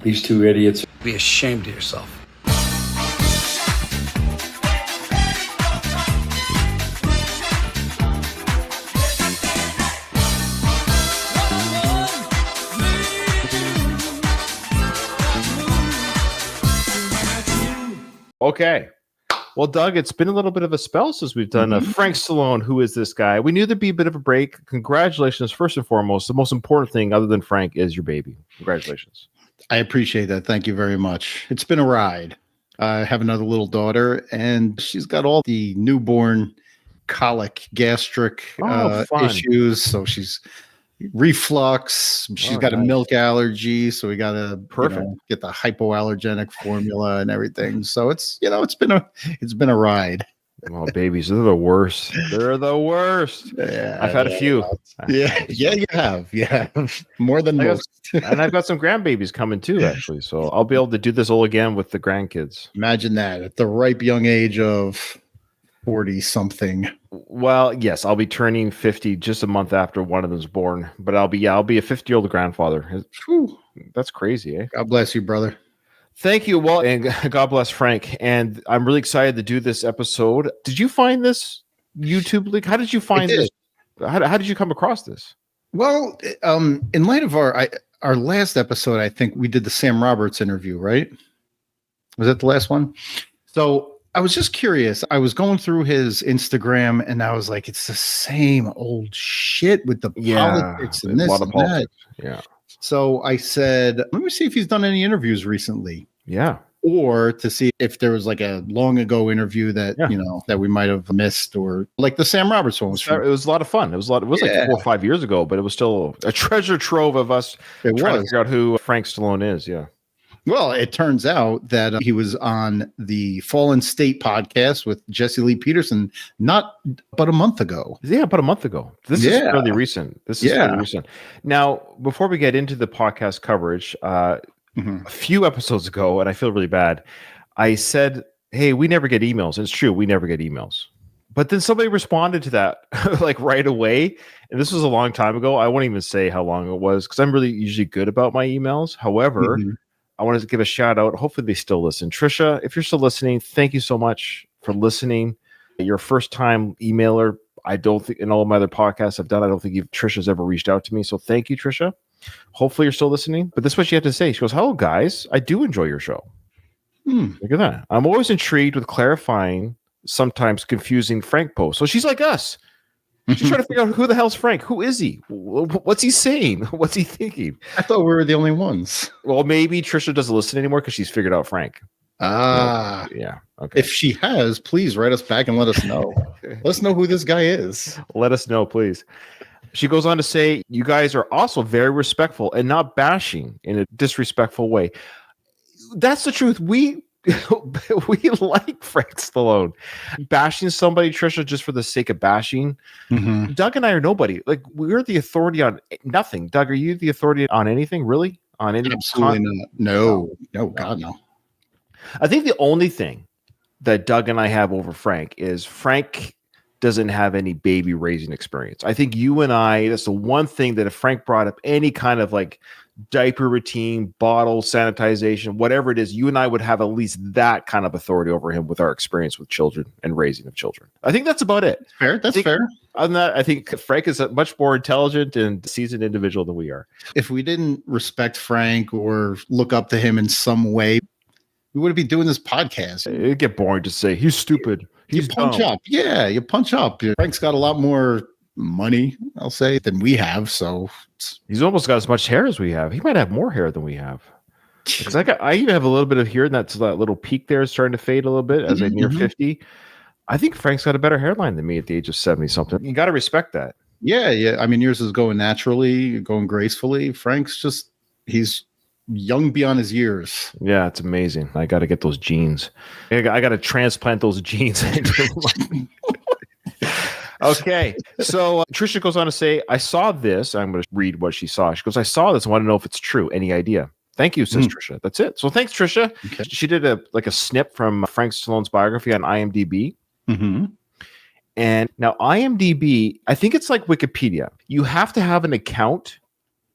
These two idiots. Be ashamed of yourself. Okay. Well, Doug, it's been a little bit of a spell since we've done Frank Stallone. Who is this guy? We knew there'd be a bit of a break. Congratulations, first and foremost. The most important thing other than Frank is your baby. Congratulations. I appreciate that. Thank you very much. It's been a ride. I have another little daughter, and she's got all the newborn colic, gastric issues. So she's reflux. She's got a milk allergy, so we got to get the hypoallergenic formula and everything. So it's it's been a ride. Oh, babies, they're the worst. They're the worst. Yeah, I've had a few. Yeah, you have. Yeah, more than most. And I've got some grandbabies coming too, actually. So I'll be able to do this all again with the grandkids. Imagine that at the ripe young age of 40 something. Well, yes, I'll be turning 50 just a month after one of them's born. But I'll be a 50-year-old grandfather. Whew, that's crazy, eh? God bless you, brother. Thank you, Walt, and God bless Frank. And I'm really excited to do this episode. Did you find this YouTube link? How did you find this? How did you come across this? Well, in light of our last episode, I think we did the Sam Roberts interview, right? Was that the last one? So I was just curious. I was going through his Instagram, and I was like, it's the same old shit with the politics and this and that. Yeah. So I said, let me see if he's done any interviews recently. Yeah. Or to see if there was like a long ago interview that, that we might have missed, or like the Sam Roberts one was. It was a lot of fun. It was like 4 or 5 years ago, but it was still a treasure trove of us trying to figure out who Frank Stallone is. Yeah. Well, it turns out that he was on the Fallen State podcast with Jesse Lee Peterson but a month ago. Yeah, about a month ago. This is fairly recent. Fairly recent. Now, before we get into the podcast coverage, a few episodes ago, and I feel really bad, I said, hey, we never get emails. And it's true, we never get emails. But then somebody responded to that like right away. And this was a long time ago. I won't even say how long it was because I'm really usually good about my emails. However, I wanted to give a shout out. Hopefully they still listen. Trisha, if you're still listening, thank you so much for listening. You're a first time emailer. I don't think in all my other podcasts I've done, I don't think Trisha's ever reached out to me. So thank you, Trisha. Hopefully you're still listening. But this is what she had to say. She goes, hello, guys. I do enjoy your show. Look at that. I'm always intrigued with clarifying, sometimes confusing Frank posts. So she's like us. She's trying to figure out who the hell's Frank. Who is he? What's he saying? What's he thinking? I thought we were the only ones. Well, maybe Trisha doesn't listen anymore because she's figured out Frank. Yeah. Okay. If she has, please write us back and let us know. Let us know who this guy is. Let us know, please. She goes on to say, you guys are also very respectful and not bashing in a disrespectful way. That's the truth. We like Frank Stallone. Bashing somebody, Trisha, just for the sake of bashing. Doug and I are nobody. Like, we're the authority on nothing. Doug, are you the authority on anything, really? On any? Absolutely not. No, God, no. I think the only thing that Doug and I have over Frank is Frank doesn't have any baby raising experience. I think you and I, that's the one thing that if Frank brought up any kind of like diaper routine, bottle sanitization, whatever it is, you and I would have at least that kind of authority over him with our experience with children and raising of children. I think that's about it. Fair. That's fair. Other than that, I think Frank is a much more intelligent and seasoned individual than we are. If we didn't respect Frank or look up to him in some way, we wouldn't be doing this podcast. It'd get boring to say he's stupid. He's punch dumb. up. Yeah, you punch up. Frank's got a lot more money, I'll say, than we have. So he's almost got as much hair as we have. He might have more hair than we have. Because I even have a little bit of hair, and that little peak there is starting to fade a little bit as I near 50. I think Frank's got a better hairline than me at the age of 70 something. You got to respect that. Yeah. I mean, yours is going naturally, going gracefully. Frank's he's young beyond his years. Yeah, it's amazing. I got to get those genes. I got to transplant those genes into Okay, so Trisha goes on to say, I saw this. I'm going to read what she saw. She goes, I saw this. I want to know if it's true. Any idea? Thank you, says Trisha. That's it. So thanks, Trisha. Okay. She did a snip from Frank Stallone's biography on IMDb. And now IMDb, I think it's like Wikipedia. You have to have an account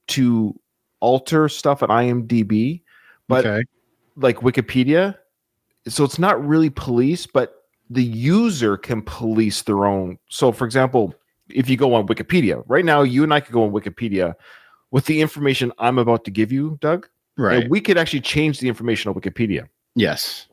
to alter stuff at IMDb, But like Wikipedia, so it's not really police, but the user can police their own. So, for example, if you go on Wikipedia right now, you and I could go on Wikipedia with the information I'm about to give you, Doug. Right. And we could actually change the information on Wikipedia. Yes.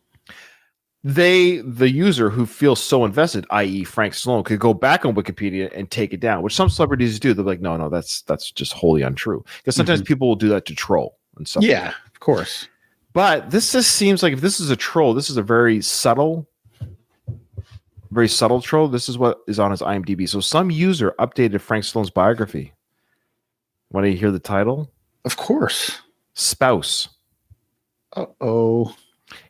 The user who feels so invested, i.e. Frank Stallone, could go back on Wikipedia and take it down, which some celebrities do. They're like, no, that's just wholly untrue. Because sometimes people will do that to troll and stuff. Yeah, of course. But this just seems like if this is a troll, this is a very subtle troll. This is what is on his IMDb. So some user updated Frank Stallone's biography. Want to hear the title? Of course. Spouse. Uh-oh.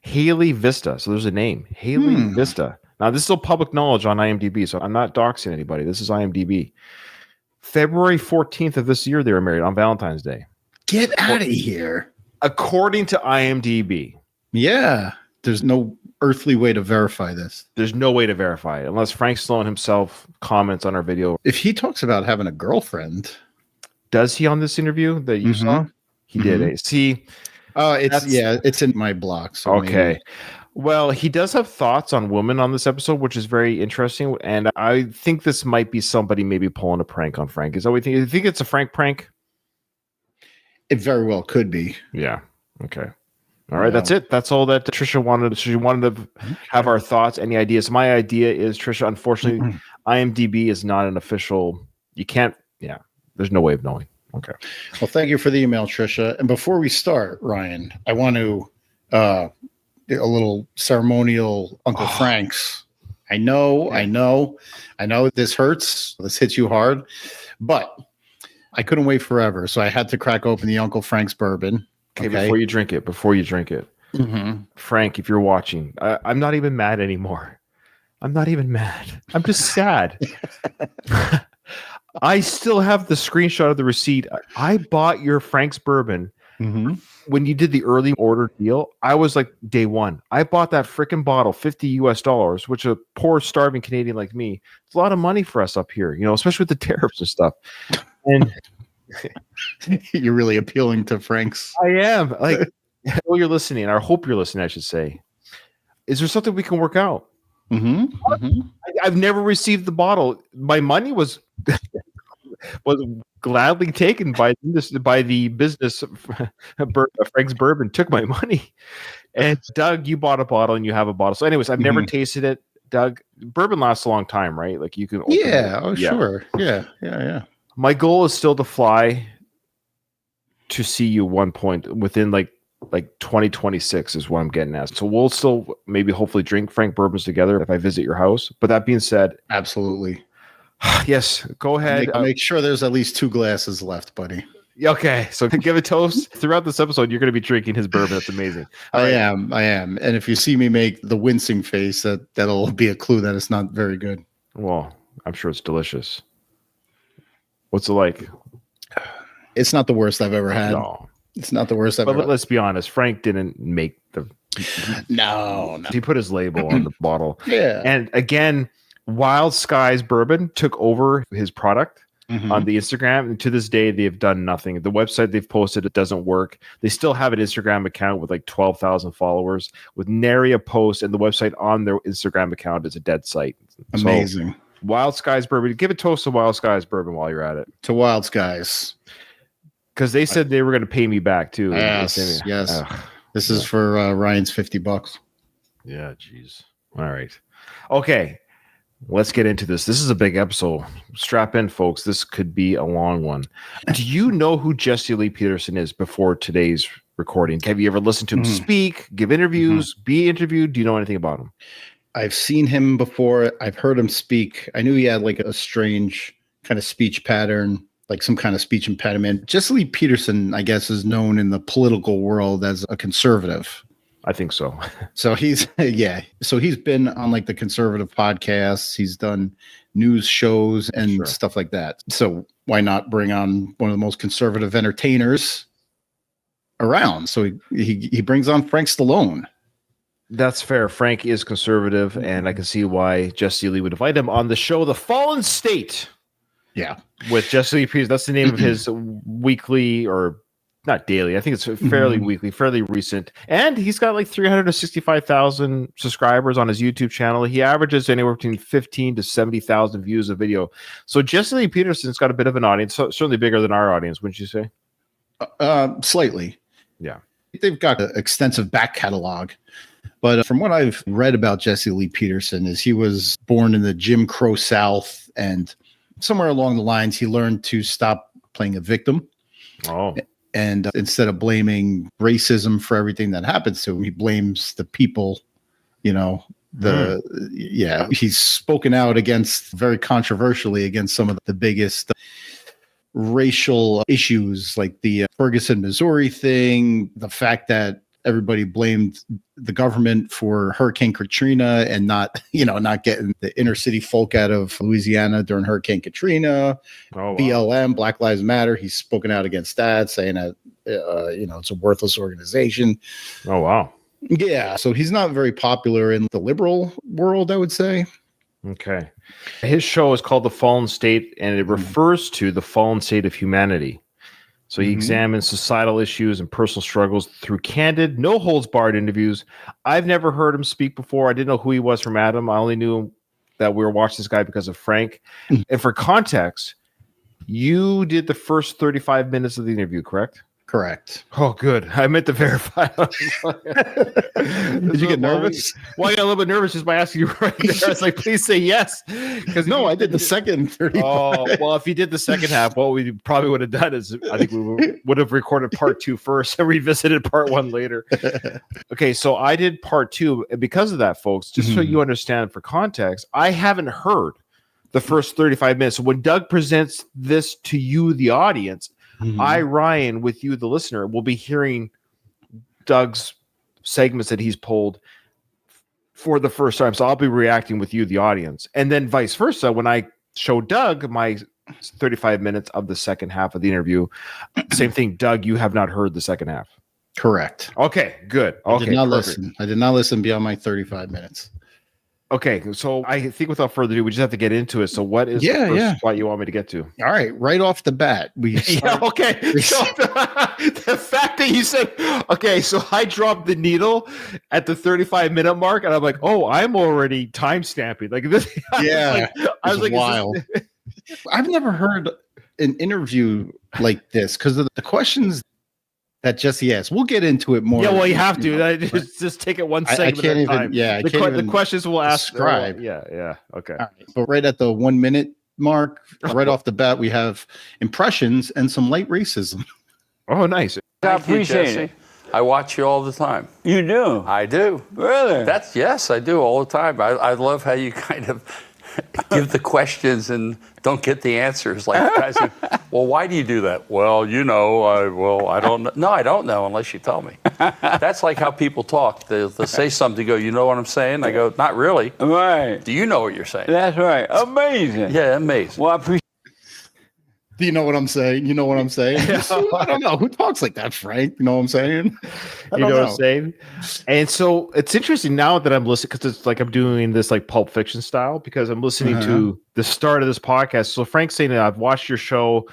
Haley Vista. So there's a name. Haley Vista. Now, this is all public knowledge on IMDb, so I'm not doxing anybody. This is IMDb. February 14th of this year, they were married on Valentine's Day. Get out of here. According to IMDb. Yeah. There's no earthly way to verify this. There's no way to verify it unless Frank Stallone himself comments on our video. If he talks about having a girlfriend. Does he on this interview that you saw? He did. See... it's in my block. So okay. Maybe. Well, he does have thoughts on women on this episode, which is very interesting. And I think this might be somebody maybe pulling a prank on Frank. Is that what you think? You think it's a Frank prank? It very well could be. Yeah. Okay. All right. That's it. That's all that Trisha wanted. She wanted to have our thoughts. Any ideas? My idea is, Trisha, unfortunately, IMDb is not an official. You can't. Yeah. There's no way of knowing. Okay. Well, thank you for the email, Trisha. And before we start, Ryan, I want to a little ceremonial Uncle Frank's. I know this hurts. This hits you hard, but I couldn't wait forever, so I had to crack open the Uncle Frank's bourbon. Okay, before you drink it, Frank, if you're watching, I'm not even mad anymore. I'm not even mad. I'm just sad. I still have the screenshot of the receipt. I bought your Frank's bourbon when you did the early order deal. I was like day one. I bought that freaking bottle, $50 US, which a poor starving Canadian like me, it's a lot of money for us up here, especially with the tariffs and stuff. And you're really appealing to Frank's. I am. Like, I know you're listening. I hope you're listening, I should say. Is there something we can work out? I've never received the bottle. My money was gladly taken by the business. Frank's Bourbon took my money, and Doug, you bought a bottle and you have a bottle. So, anyways, I've never tasted it. Doug, bourbon lasts a long time, right? Like you can. Open it. Oh, yeah. Sure. Yeah. My goal is still to fly to see you one point within like 2026 is what I'm getting at. So we'll still maybe hopefully drink Frank bourbons together if I visit your house. But that being said, absolutely. Yes, go ahead. Make sure there's at least 2 glasses left, buddy. Okay, so give a toast. Throughout this episode, you're going to be drinking his bourbon. That's amazing. I am. And if you see me make the wincing face, that'll be a clue that it's not very good. Well, I'm sure it's delicious. What's it like? It's not the worst I've ever had. No. It's not the worst I've ever had. But let's be honest. Frank didn't make the... No. He put his label on the bottle. Yeah. And again, Wild Skies Bourbon took over his product on the Instagram. And to this day, they've done nothing. The website they've posted, it doesn't work. They still have an Instagram account with like 12,000 followers with nary a post. And the website on their Instagram account is a dead site. Amazing. So, Wild Skies Bourbon. Give a toast to Wild Skies Bourbon while you're at it. To Wild Skies. Because they said they were going to pay me back too. Yes. This is for Ryan's $50. Yeah, geez. All right. Okay. Let's get into this. This is a big episode. Strap in, folks. This could be a long one. Do you know who Jesse Lee Peterson is before today's recording? Have you ever listened to him speak, give interviews, be interviewed? Do you know anything about him? I've seen him before. I've heard him speak. I knew he had like a strange kind of speech pattern, like some kind of speech impediment. Jesse Lee Peterson, I guess, is known in the political world as a conservative. I think so. So he's been on like the conservative podcasts. He's done news shows and stuff like that. So why not bring on one of the most conservative entertainers around? So he brings on Frank Stallone. That's fair. Frank is conservative, and I can see why Jesse Lee would invite him on the show, The Fallen State. Yeah. With Jesse Lee Peterson. That's the name of his weekly or not daily. I think it's fairly weekly, fairly recent. And he's got like 365,000 subscribers on his YouTube channel. He averages anywhere between 15 to 70,000 views a video. So Jesse Lee Peterson's got a bit of an audience, certainly bigger than our audience, wouldn't you say? Slightly. Yeah. They've got an extensive back catalog. But from what I've read about Jesse Lee Peterson is he was born in the Jim Crow South, and somewhere along the lines, he learned to stop playing a victim. Oh. And instead of blaming racism for everything that happens to him, he blames the people, he's spoken out against, very controversially, against some of the biggest racial issues, like the Ferguson, Missouri thing, the fact that everybody blamed the government for Hurricane Katrina and not getting the inner city folk out of Louisiana during Hurricane Katrina. Oh, wow. BLM, Black Lives Matter. He's spoken out against that, saying that, it's a worthless organization. Oh, wow. Yeah. So he's not very popular in the liberal world, I would say. Okay. His show is called The Fallen State, and it refers to the fallen state of humanity. So he examines societal issues and personal struggles through candid, no-holds-barred interviews. I've never heard him speak before. I didn't know who he was from Adam. I only knew that we were watching this guy because of Frank. And for context, you did the first 35 minutes of the interview, correct? Correct. Oh, good. I meant to verify. Did you get nervous? Well, I got a little bit nervous just by asking you right there. I was like, please say yes. Because no, I did the second 35. Oh, well, if you did the second half, what we probably would have done is I think we would have recorded part 2 first and revisited part 1 later. Okay, so I did part 2. And because of that, folks, just so you understand for context, I haven't heard the first 35 minutes. So when Doug presents this to you, the audience, I, Ryan, with you, the listener, will be hearing Doug's segments that he's pulled for the first time. So I'll be reacting with you, the audience. And then vice versa, when I show Doug my 35 minutes of the second half of the interview, same thing, Doug, you have not heard the second half. Correct. Okay, good. Okay, I did not listen. I did not listen beyond my 35 minutes. Okay, so I think without further ado, we just have to get into it. So what is the first spot you want me to get to? All right, right off the bat. Okay. So the fact that you said, okay, so I dropped the needle at the 35-minute mark, and I'm like, oh, I'm already time stamping. Like this. Yeah, I was like, wild. I've never heard an interview like this because of the questions that Jesse asked. We'll get into it more. Yeah, well, you have to. Just take it one segment at a time. The questions will ask. Describe. Yeah. Okay. All right. But right at the 1 minute mark, right off the bat, we have impressions and some light racism. Oh, nice. I appreciate it. I watch you all the time. You do? I do. Really? Yes, I do all the time. I love how you kind of give the questions and don't get the answers. Like guys say, well, why do you do that? Well, I don't know. No, I don't know unless you tell me. That's like how people talk. They'll say something, go, you know what I'm saying? I go, not really. Right. Do you know what you're saying? That's right. Amazing. Yeah, amazing. Well, I appreciate. Do you know what I'm saying? You know what I'm saying? I don't know. Who talks like that, Frank? You know what I'm saying? You know what I'm saying? And so it's interesting now that I'm listening, because it's like I'm doing this like Pulp Fiction style, because I'm listening to the start of this podcast. So Frank's saying that I've watched your show,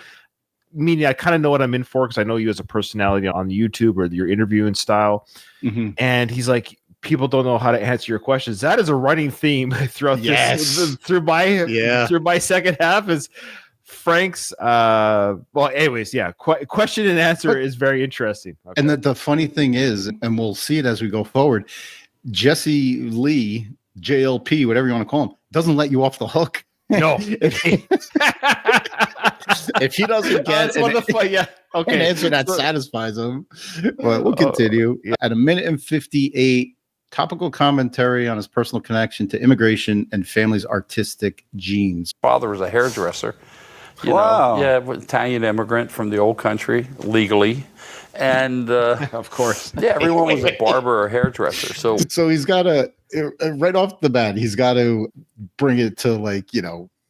meaning I kind of know what I'm in for because I know you as a personality on YouTube or your interviewing style. And he's like, people don't know how to answer your questions. That is a running theme throughout this, through my second half is Frank's question and answer is very interesting. Okay. And the funny thing is, and we'll see it as we go forward, Jesse Lee, JLP, whatever you want to call him, doesn't let you off the hook. No. If he doesn't get an answer that satisfies him. But we'll continue. At 1 minute and 58, topical commentary on his personal connection to immigration and family's artistic genes. Father was a hairdresser. Italian immigrant from the old country, legally. And of course. Yeah, everyone was a barber or hairdresser. So he's got to, right off the bat, he's got to bring it to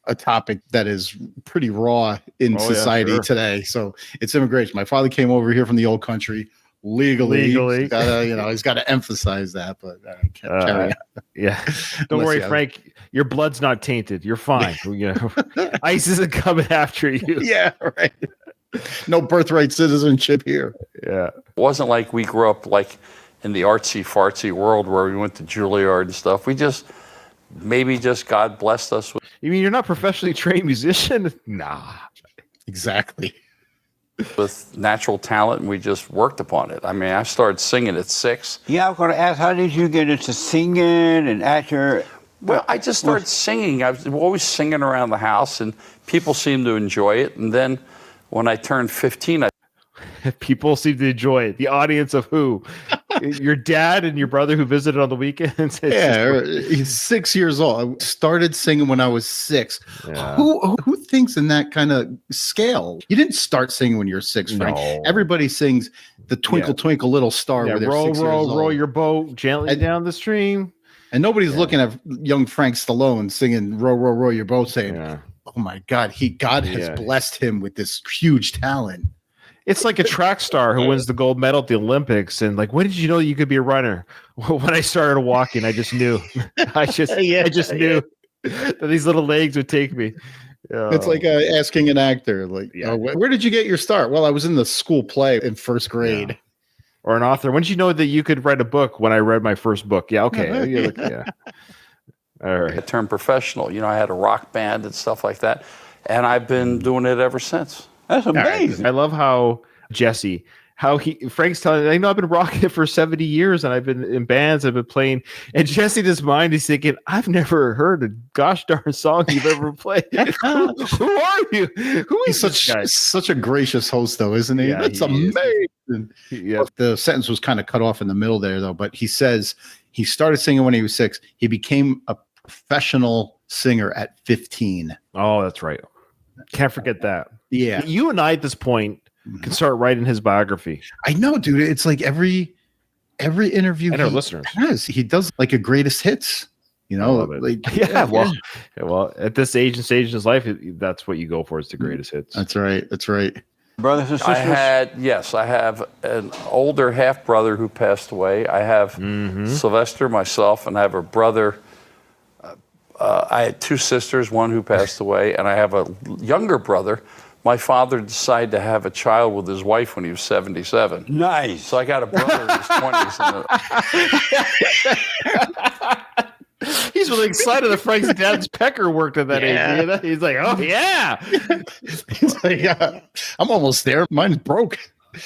a topic that is pretty raw in society today. So it's immigration. My father came over here from the old country. Legally. He's got to emphasize that, but carry on. Yeah. Don't worry, Frank. Your blood's not tainted. You're fine. ICE isn't coming after you. Yeah, right. No birthright citizenship here. Yeah. It wasn't like we grew up like in the artsy fartsy world where we went to Juilliard and stuff. We just God blessed us with. You mean you're not a professionally trained musician? Nah. Exactly. With natural talent, and we just worked upon it. I mean, I started singing at 6. Yeah, I was going to ask, how did you get into singing and acting? Well, I just started singing. I was always singing around the house, and people seemed to enjoy it. And then when I turned 15, people seem to enjoy it. The audience of who? Your dad and your brother who visited on the weekends? Yeah, he's 6 years old. I started singing when I was 6. Yeah. Who thinks in that kind of scale? You didn't start singing when you're 6, Frank. No. Everybody sings the Twinkle Twinkle Little Star. Yeah, when they're roll, 6 years roll, old. roll your boat gently down the stream. And nobody's looking at young Frank Stallone singing "Row, row, row your boat," saying, Yeah. "Oh my God, God has blessed him with this huge talent." It's like a track star who wins the gold medal at the Olympics, and like, when did you know you could be a runner? Well, when I started walking, I just knew. I just knew that these little legs would take me. It's like asking an actor, like, where did you get your start? Well, I was in the school play in first grade. Yeah. Or an author. When did you know that you could write a book? When I read my first book. Yeah, okay. Yeah. All right. I turned professional. You know, I had a rock band and stuff like that, and I've been doing it ever since. That's amazing. I love how Jesse, Frank's telling me, I know I've been rocking it for 70 years and I've been in bands, I've been playing. And Jesse, in his mind, he's thinking, I've never heard a gosh darn song you've ever played. Who are you? Who is this guy? Such a gracious host, though, isn't he? Yeah, That's amazing. Yeah. The sentence was kind of cut off in the middle there, though. But he says he started singing when he was 6. He became a professional singer at 15. Oh, that's right. Can't forget that. Yeah. You and I at this point can start writing his biography. I know, dude. It's like every interview and our listeners he does like a greatest hits. You know, well, at this age and stage in his life, that's what you go for, is the greatest hits. That's right. Brothers and sisters? I have an older half brother who passed away. I have Sylvester, myself, and I have a brother. I had 2 sisters, one who passed away, and I have a younger brother. My father decided to have a child with his wife when he was 77. Nice. So I got a brother in his 20s. He's really excited that Frank's dad's pecker worked at that age. He's like, oh, yeah. He's like, I'm almost there. Mine's broke.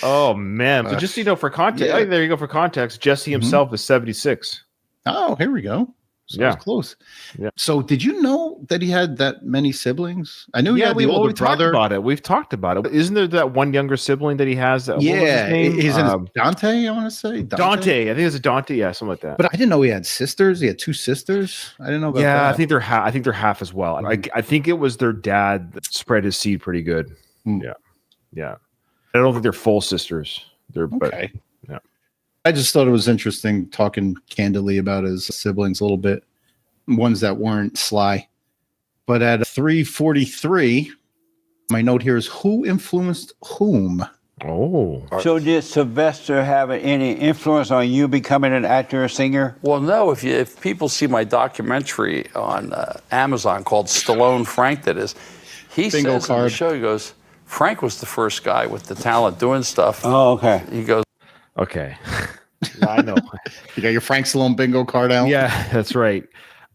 Oh, man. But just so you know, for context, there you go. For context, Jesse himself is 76. Oh, here we go. So it was close. Yeah. So did you know that he had that many siblings? I knew he had the older brother. We've talked about it. Isn't there that one younger sibling that he has? What was his name? His Dante, I want to say. Dante. I think it's a Dante. Yeah, something like that. But I didn't know he had sisters. He had 2 sisters. I didn't know about that. I think they're half. I think they're half as well. I think it was their dad that spread his seed pretty good. Yeah. I don't think they're full sisters. They're okay. I just thought it was interesting talking candidly about his siblings a little bit, ones that weren't Sly. But at 3:43, my note here is who influenced whom? Oh. So did Sylvester have any influence on you becoming an actor or singer? Well, no. If people see my documentary on Amazon called Stallone Frank, that is, he Bingo says card. in the show, he goes, Frank was the first guy with the talent doing stuff. Oh, okay. He goes, okay. I know. You got your Frank Stallone bingo card out? Yeah, that's right.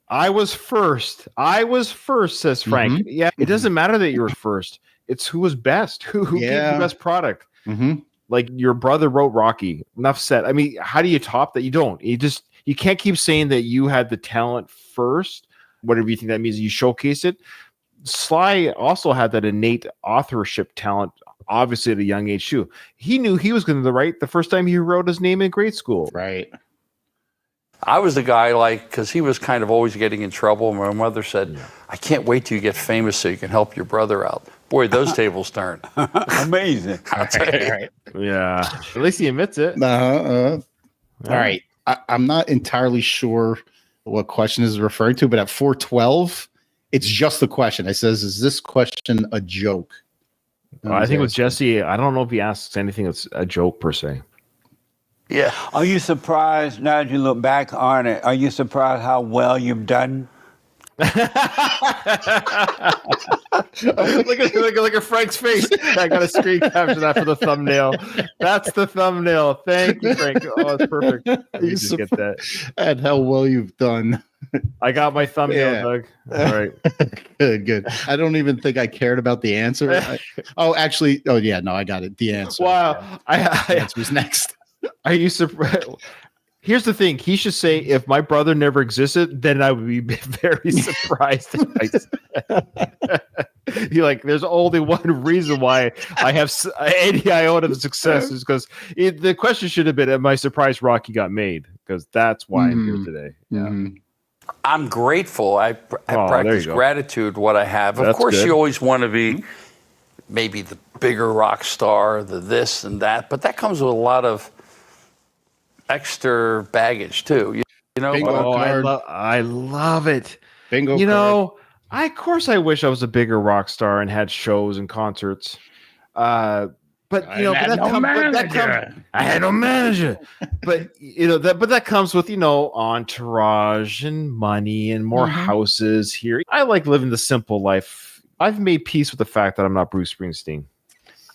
I was first, says Frank. Yeah, it doesn't matter that you were first. It's who was best, who gave the best product. Like your brother wrote Rocky. Enough said. I mean, how do you top that? You don't. You can't keep saying that you had the talent first, whatever you think that means. You showcase it. Sly also had that innate authorship talent, obviously at a young age too. He knew he was going to write the first time he wrote his name in grade school. Right. I was the guy, because he was kind of always getting in trouble. My mother said, I can't wait till you get famous so you can help your brother out. Boy, those tables turn. Amazing. Right. Yeah. At least he admits it. All right. I'm not entirely sure what question is referring to, but at 4:12, it's just the question. It says, is this question a joke? I think with Jesse, I don't know if he asks anything that's a joke per se. Yeah. Are you surprised, now that you look back on it, are you surprised how well you've done? look at Frank's face. I got to screen capture that for the thumbnail. That's the thumbnail. Thank you, Frank. Oh, it's perfect. Let me just get that. And how well you've done. I got my thumbnail, Doug. All right. Good. I don't even think I cared about the answer. I got it. The answer. Wow. Yeah. The answer was next. Are you surprised? Here's the thing. He should say, if my brother never existed, then I would be very surprised. He there's only one reason why I have any iota of success is because the question should have been, am I surprised Rocky got made? Because that's why I'm here today. Yeah. I'm grateful. I practice gratitude, what I have. Of course, you always want to be maybe the bigger rock star, the this and that, but that comes with a lot of extra baggage too. You know, I love it. Bingo. Of course I wish I was a bigger rock star and had shows and concerts. I had no manager. But that comes with entourage and money and more houses here. I like living the simple life. I've made peace with the fact that I'm not Bruce Springsteen.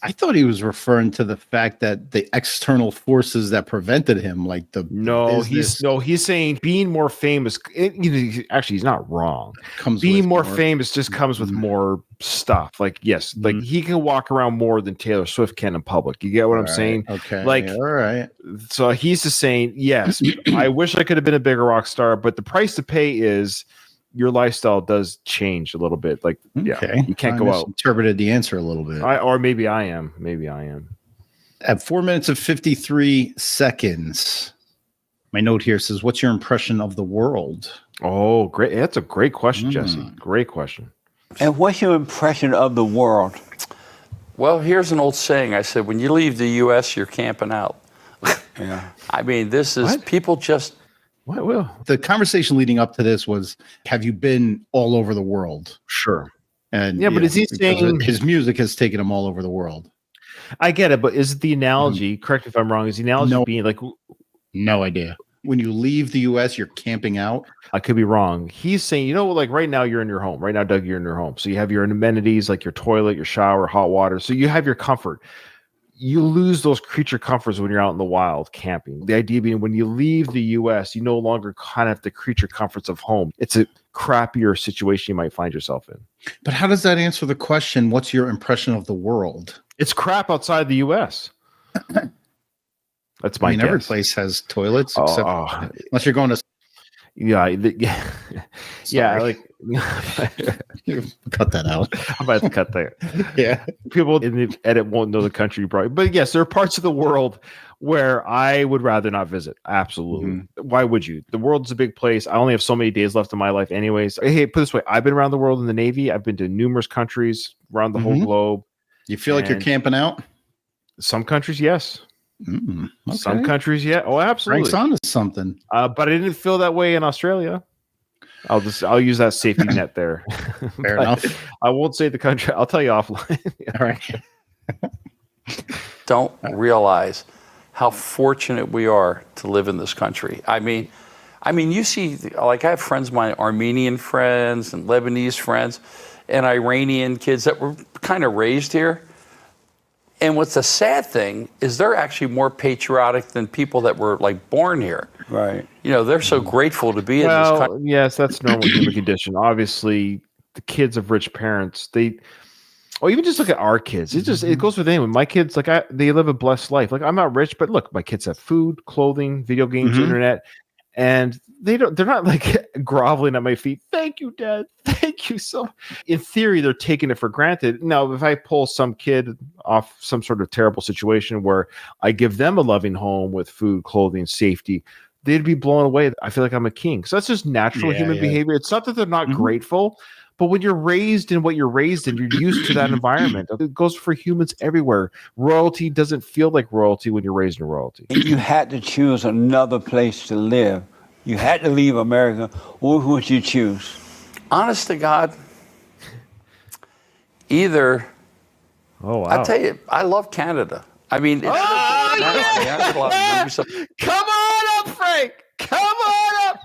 I thought he was referring to the fact that the external forces that prevented him, he's saying being more famous. Actually, he's not wrong. Being more famous just comes with more stuff. He can walk around more than Taylor Swift can in public. You get what I'm saying? Okay. All right. So he's just saying, yes, I wish I could have been a bigger rock star, but the price to pay is your lifestyle does change a little bit. You can't go out. Interpreted the answer a little bit. Maybe I am. At 4 minutes and 53 seconds, my note here says, what's your impression of the world? Oh, great. That's a great question, Jesse. Great question. And what's your impression of the world? Well, here's an old saying. I said, when you leave the U.S., you're camping out. Yeah. I mean, this is people just... What will? The conversation leading up to this was, have you been all over the world? Sure. And but is he saying his music has taken him all over the world? I get it, but is the analogy, correct me if I'm wrong, is the analogy being like... No idea. When you leave the U.S., you're camping out? I could be wrong. He's saying, right now you're in your home. Right now, Doug, you're in your home. So you have your amenities like your toilet, your shower, hot water. So you have your comfort. You lose those creature comforts when you're out in the wild camping. The idea being when you leave the U.S., you no longer kind of have the creature comforts of home. It's a crappier situation you might find yourself in. But how does that answer the question, what's your impression of the world? It's crap outside the U.S. That's my guess. Every place has toilets, except unless you're going to... Cut that out. I'm about to cut that. Yeah. People in the edit won't know the country, probably. But yes, there are parts of the world where I would rather not visit. Absolutely. Why would you? The world's a big place. I only have so many days left in my life anyways. Hey, put it this way. I've been around the world in the Navy. I've been to numerous countries around the whole globe. You feel like you're camping out? Some countries, yes. Okay. Some countries, yeah. Oh, absolutely. Frank's onto something. But I didn't feel that way in Australia. I'll use that safety net there. Fair enough. I won't say the country. I'll tell you offline. All right. Don't realize how fortunate we are to live in this country. I mean, you see, I have friends, my Armenian friends and Lebanese friends and Iranian kids that were kind of raised here. And what's the sad thing is they're actually more patriotic than people that were born here. Right. They're so grateful to be in this country. Yes, that's normal human condition. Obviously, the kids of rich parents, even just look at our kids. It goes with anyone. My kids, they live a blessed life. I'm not rich, but look, my kids have food, clothing, video games, internet, and they're not groveling at my feet. Thank you, Dad. Thank you so much. In theory, they're taking it for granted. Now, if I pull some kid off some sort of terrible situation where I give them a loving home with food, clothing, safety, they'd be blown away. I feel like I'm a king. So that's just natural human behavior. It's not that they're not grateful, but when you're raised in what you're raised in, you're used to that environment. It goes for humans everywhere. Royalty doesn't feel like royalty when you're raised in royalty. If you had to choose another place to live, you had to leave America, what would you choose? Honest to God, either. Oh, wow. I tell you, I love Canada. I mean, come on up, Frank. Come on up.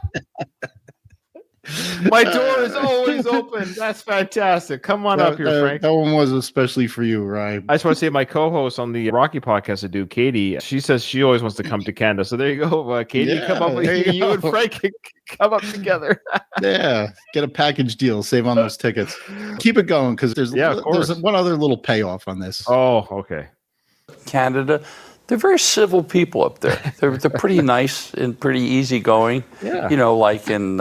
My door is always open. That's fantastic. Come on up here, Frank. That one was especially for you, right? I just want to say my co-host on the Rocky podcast I do, Katie, she says she always wants to come to Canada. So there you go, Katie. Yeah, come up with you and Frank can come up together. Yeah, get a package deal. Save on those tickets. Keep it going because there's one other little payoff on this. Oh, okay. Canada, they're very civil people up there. They're pretty nice and pretty easygoing. Yeah. You know, like in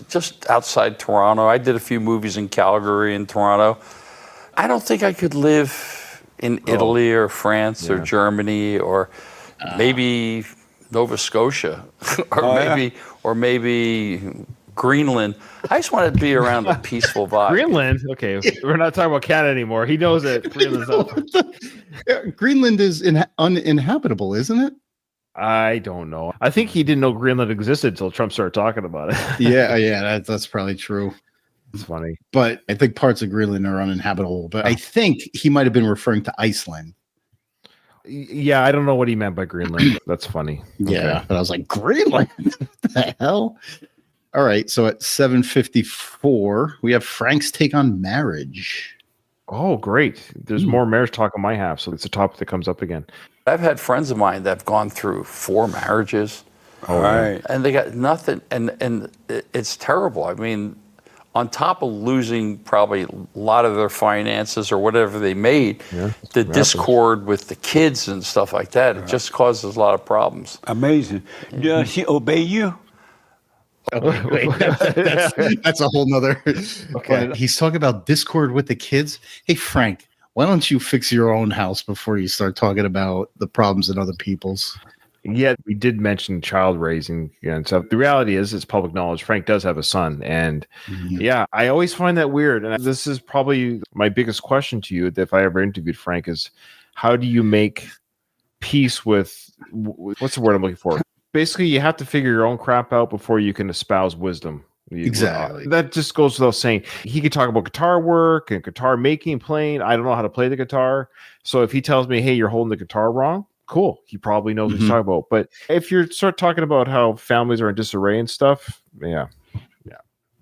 just outside Toronto. I did a few movies in Calgary and Toronto. I don't think I could live in Italy or France or Germany or maybe Nova Scotia or maybe Greenland. I just want to be around a peaceful vibe. Greenland? Okay, we're not talking about Canada anymore. He knows it. Greenland is uninhabitable, isn't it? I don't know. I think he didn't know Greenland existed until Trump started talking about it. yeah, that's probably true. It's funny. But I think parts of Greenland are uninhabitable. But I think he might have been referring to Iceland. Yeah, I don't know what he meant by Greenland. That's funny. Yeah, okay. But I was like, Greenland? What the hell? All right, so at 7:54, we have Frank's take on marriage. Oh, great. There's more marriage talk on my half, so it's a topic that comes up again. I've had friends of mine that have gone through 4 marriages. All right. And they got nothing, and it's terrible. I mean, on top of losing probably a lot of their finances or whatever they made, the discord with the kids and stuff like that, it just causes a lot of problems. Amazing. Does she obey you? Oh, wait, that's a whole nother. Okay. But he's talking about discord with the kids. Hey, Frank, why don't you fix your own house before you start talking about the problems in other people's? Yeah, we did mention child raising and stuff. The reality is, it's public knowledge. Frank does have a son. And I always find that weird. And this is probably my biggest question to you if I ever interviewed Frank is, how do you make peace with, what's the word I'm looking for? Basically, you have to figure your own crap out before you can espouse wisdom. Exactly. That just goes without saying. He could talk about guitar work and guitar making, playing. I don't know how to play the guitar. So if he tells me, hey, you're holding the guitar wrong, cool. He probably knows what he's talking about. But if you start talking about how families are in disarray and stuff,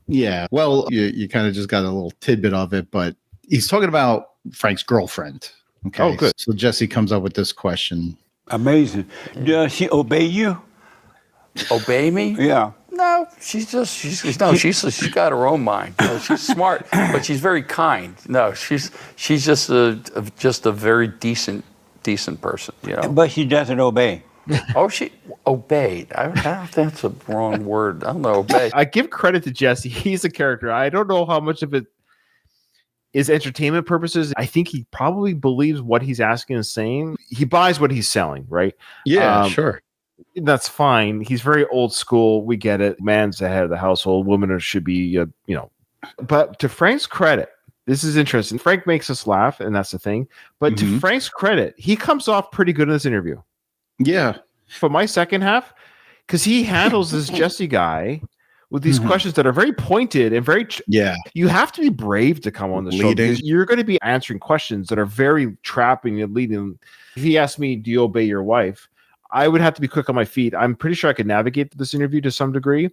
Yeah. Well, you kind of just got a little tidbit of it, but he's talking about Frank's girlfriend. Okay. Oh, good. So Jesse comes up with this question. Amazing. Does she obey you? Obey me? Yeah. No, she's got her own mind. You know, she's smart, but she's very kind. No, she's just a very decent person. You know. But she doesn't obey. Oh, she obeyed. I don't think that's a wrong word. I don't know. Obey. I give credit to Jesse. He's a character. I don't know how much of it is entertainment purposes. I think he probably believes what he's asking and saying. He buys what he's selling, right? Yeah, sure. That's fine. He's very old school. We get it. Man's the head of the household. Women should be, But to Frank's credit, this is interesting. Frank makes us laugh, and that's the thing. But to Frank's credit, he comes off pretty good in this interview. Yeah. For my second half, because he handles this Jesse guy with these questions that are very pointed and very. You have to be brave to come on the show because you're going to be answering questions that are very trapping and leading. If he asked me, "Do you obey your wife?" I would have to be quick on my feet. I'm pretty sure I could navigate this interview to some degree.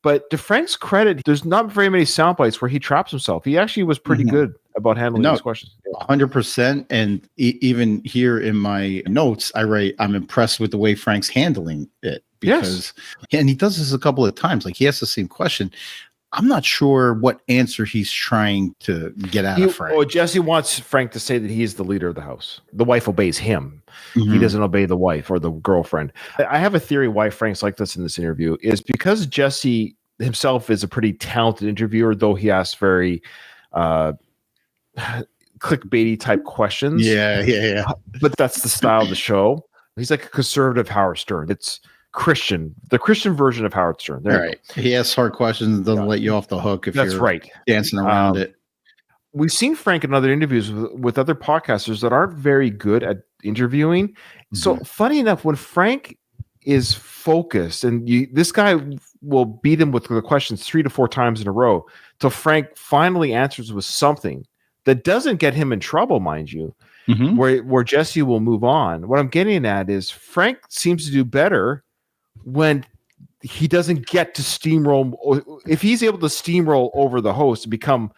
But to Frank's credit, there's not very many sound bites where he traps himself. He actually was pretty good about handling these questions. 100%. And even here in my notes, I write, I'm impressed with the way Frank's handling it. Because, and he does this a couple of times. Like he asks the same question. I'm not sure what answer he's trying to get out of Frank. Oh, Jesse wants Frank to say that he is the leader of the house. The wife obeys him. He doesn't obey the wife or the girlfriend. I have a theory why Frank's like this in this interview is because Jesse himself is a pretty talented interviewer, though he asks very clickbaity type questions. Yeah. But that's the style of the show. He's like a conservative Howard Stern. It's Christian, the Christian version of Howard Stern. There you go. He asks hard questions and doesn't let you off the hook if you're dancing around it. We've seen Frank in other interviews with other podcasters that aren't very good at interviewing. So funny enough, when Frank is focused and this guy will beat him with the questions 3 to 4 times in a row till Frank finally answers with something that doesn't get him in trouble, mind you, where Jesse will move on. What I'm getting at is Frank seems to do better when he doesn't get to steamroll. If he's able to steamroll over the host and become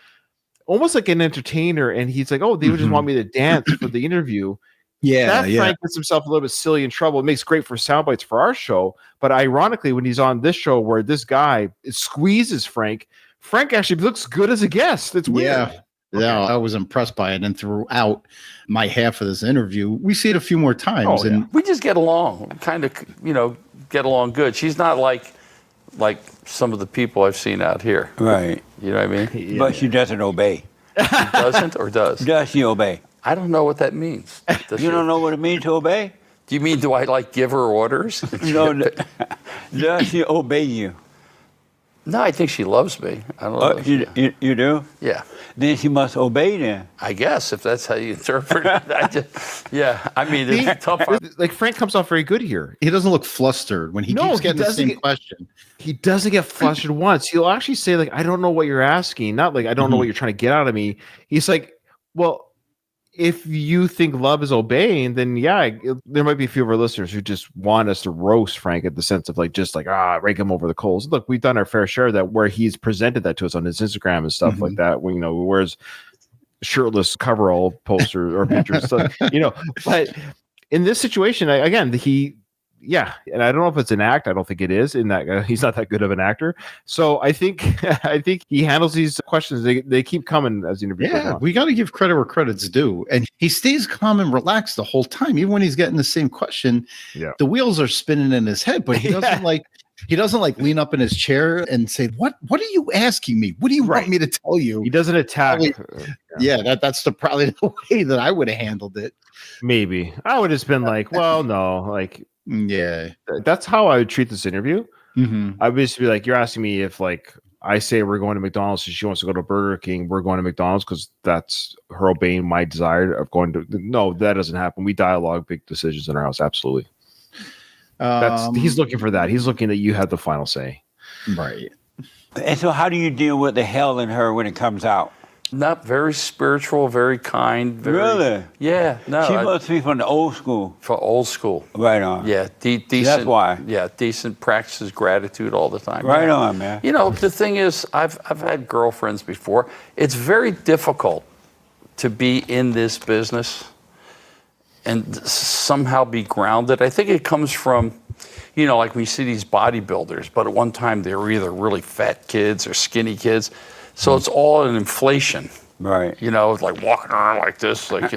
almost like an entertainer, and he's like, oh, they would just want me to dance for the interview. Frank gets himself a little bit silly in trouble. It makes great for sound bites for our show. But ironically, when he's on this show where this guy squeezes Frank actually looks good as a guest. It's weird. Yeah. Okay. Yeah, I was impressed by it. And throughout my half of this interview, we see it a few more times. And we just get along, kind of, get along good. She's not like some of the people I've seen out here. Right. You know what I mean? Yeah. But she doesn't obey. She doesn't or does? Does she obey? I don't know what that means. You don't know what it means to obey? Do you mean, do I give her orders? No. Does she obey you? No, I think she loves me. I don't know. You do? Yeah. Then she must obey then. I guess, if that's how you interpret it. I mean, it's tough. Like, Frank comes off very good here. He doesn't look flustered when he keeps getting the same question. He doesn't get flustered once. He'll actually say, like, I don't know what you're asking. Not like, I don't know what you're trying to get out of me. He's like, well, if you think love is obeying, then there might be a few of our listeners who just want us to roast Frank at the sense of rake him over the coals. Look, we've done our fair share of that where he's presented that to us on his Instagram and stuff like that. When, wears shirtless coverall posters or pictures, but in this situation, and I don't know if it's an act. I don't think it is. In that he's not that good of an actor. So I think he handles these questions. They keep coming as the interview goes on. We got to give credit where credit's due, and he stays calm and relaxed the whole time, even when he's getting the same question. Yeah, the wheels are spinning in his head, but he doesn't lean up in his chair and say, "What are you asking me? What do you want me to tell you?" He doesn't attack. That's probably the way that I would have handled it. Maybe I would have just been like, "Well, no, that's how I would treat this interview." I would just be like, you're asking me if I say we're going to McDonald's and she wants to go to Burger King, we're going to McDonald's because that's her obeying my desire of going to. No, that doesn't happen. We dialogue big decisions in our house. Absolutely. He's looking for that. He's looking that you have the final say. Right. And so how do you deal with the hell in her when it comes out? Not very spiritual, very kind. Really? Yeah. No. She must be from the old school. From old school. Right on. Yeah. Decent. That's why. Yeah. Decent, practices gratitude all the time. Right on, man. The thing is, I've had girlfriends before. It's very difficult to be in this business and somehow be grounded. I think it comes from, like we see these bodybuilders, but at one time they were either really fat kids or skinny kids. So it's all an inflation, right? Like walking around like this, I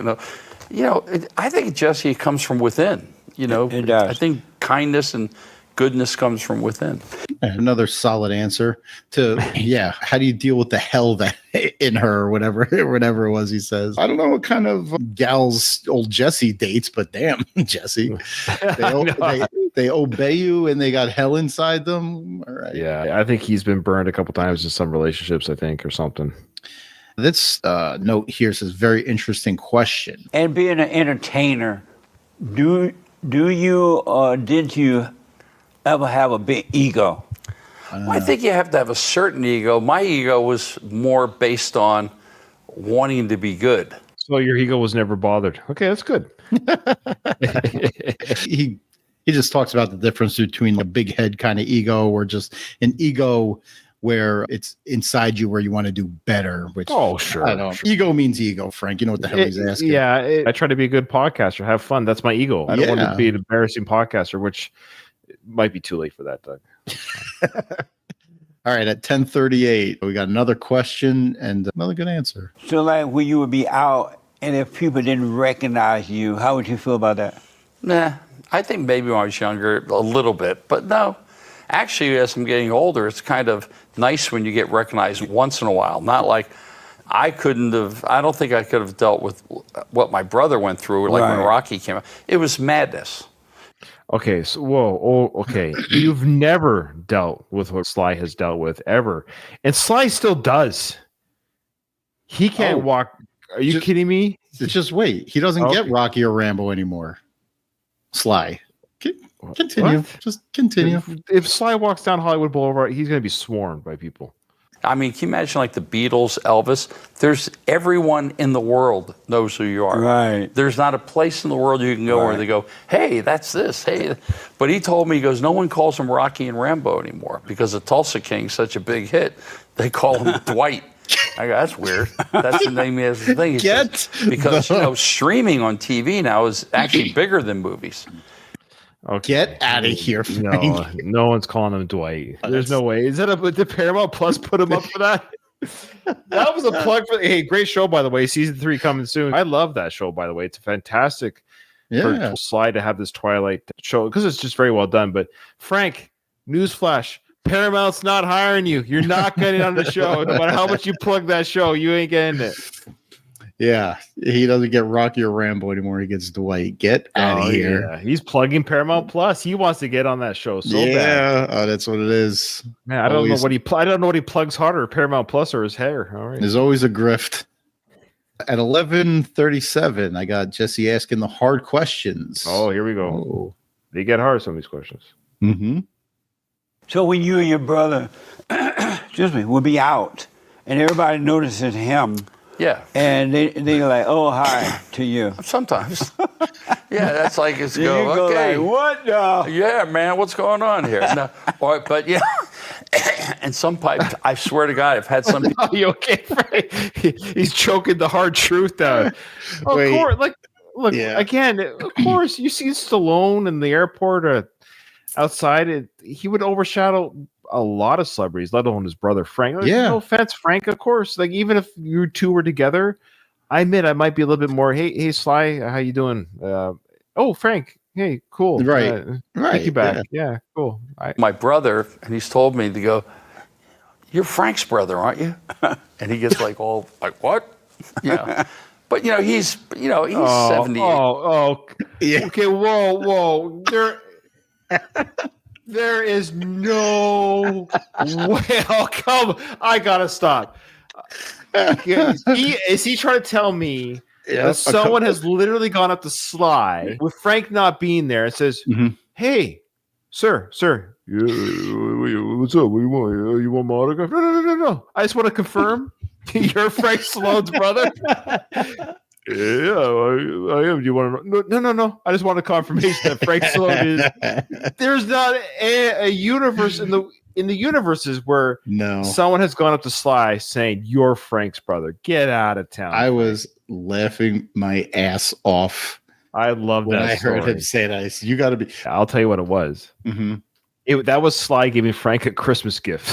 think Jesse comes from within. It does. I think kindness and goodness comes from within. Another solid answer to how do you deal with the hell that in her or whatever it was he says. I don't know what kind of gals old Jesse dates, but damn, Jesse, they obey you and they got hell inside them. All right. Yeah, I think he's been burned a couple times in some relationships, I think, or something. This note here says very interesting question. And being an entertainer, do you or did you ever have a big ego? Well, I think you have to have a certain ego. My ego was more based on wanting to be good. So your ego was never bothered. Okay, that's good. He just talks about the difference between a big head kind of ego or just an ego where it's inside you where you want to do better. Which sure. I don't know. Sure. Ego means ego, Frank. You know what the hell he's asking. Yeah, I try to be a good podcaster, have fun. That's my ego. I don't want to be an embarrassing podcaster, which might be too late for that, Doug. All right, at 10:38, we got another question and another good answer. So when you would be out and if people didn't recognize you, how would you feel about that? Nah, I think maybe when I was younger, a little bit, but no. Actually, as I'm getting older, it's kind of nice when you get recognized once in a while. Not like I don't think I could have dealt with what my brother went through, when Rocky came out. It was madness. Okay, so okay. You've never dealt with what Sly has dealt with ever, and Sly still does. He can't walk. Are you kidding me? Just wait. He doesn't get Rocky or Rambo anymore. Sly, continue. What? Just continue. If Sly walks down Hollywood Boulevard, he's going to be swarmed by people. I mean, can you imagine like the Beatles, Elvis? There's everyone in the world knows who you are. Right. There's not a place in the world you can go where they go, hey, that's this. Hey, but he told me, he goes, no one calls him Rocky and Rambo anymore because the Tulsa King, such a big hit. They call him Dwight. I go, that's weird. That's the name he has. The thing. He says, because streaming on TV now is actually bigger than movies. Okay. Get out of here, Frank. No one's calling him Dwight. There's no way. Is that did Paramount Plus put him up for that? That was a plug for. Hey, great show, by the way. Season 3 coming soon. I love that show, by the way. It's a fantastic for Sly to have this Twilight show because it's just very well done. But Frank, newsflash. Paramount's not hiring you. You're not getting on the show. No matter how much you plug that show, you ain't getting it. Yeah, he doesn't get Rocky or Rambo anymore. He gets Dwight. Get out of here. Yeah. He's plugging Paramount Plus. He wants to get on that show so bad. Yeah, that's what it is. Man, I don't know what he plugs harder, Paramount Plus or his hair. All right. There's always a grift. At 11:37, I got Jesse asking the hard questions. Oh, here we go. Oh. They get hard, some of these questions. Mm-hmm. So when you and your brother, would be out, and everybody notices him. Yeah. And they're like, oh, hi to you. Sometimes. Yeah, that's like it's You go okay. like, what the? Yeah, man, what's going on here? No, but yeah, and some pipe, I swear to God, I've had some. Are you okay, Frank? He's choking the hard truth out. Of course, look, again, of course, you see Stallone in the airport or outside, he would overshadow a lot of celebrities, let alone his brother Frank. No offense, Frank, of course. Like, even if you two were together, I admit I might be a little bit more, hey Sly, how you doing? Oh, Frank, hey, cool. Right. Take you back. Yeah, cool. My brother, and he's told me to go, you're Frank's brother, aren't you? And he gets like all like, what? Yeah. But he's 78. Yeah. Okay, whoa. There is no way. Oh, come! I gotta stop. Is he trying to tell me that someone has literally gone up to Sly with Frank not being there and says, "Hey, sir, yeah, what's up? What do you want? You want my autograph? No. I just want to confirm you're Frank Stallone's brother." Yeah, I am. Do you want to? No. I just want a confirmation that Frank Stallone is. There's not a universe in the universes where someone has gone up to Sly saying you're Frank's brother. Get out of town. I was laughing my ass off. I love when that. I heard him say that. You got to be. I'll tell you what it was. That was Sly giving Frank a Christmas gift.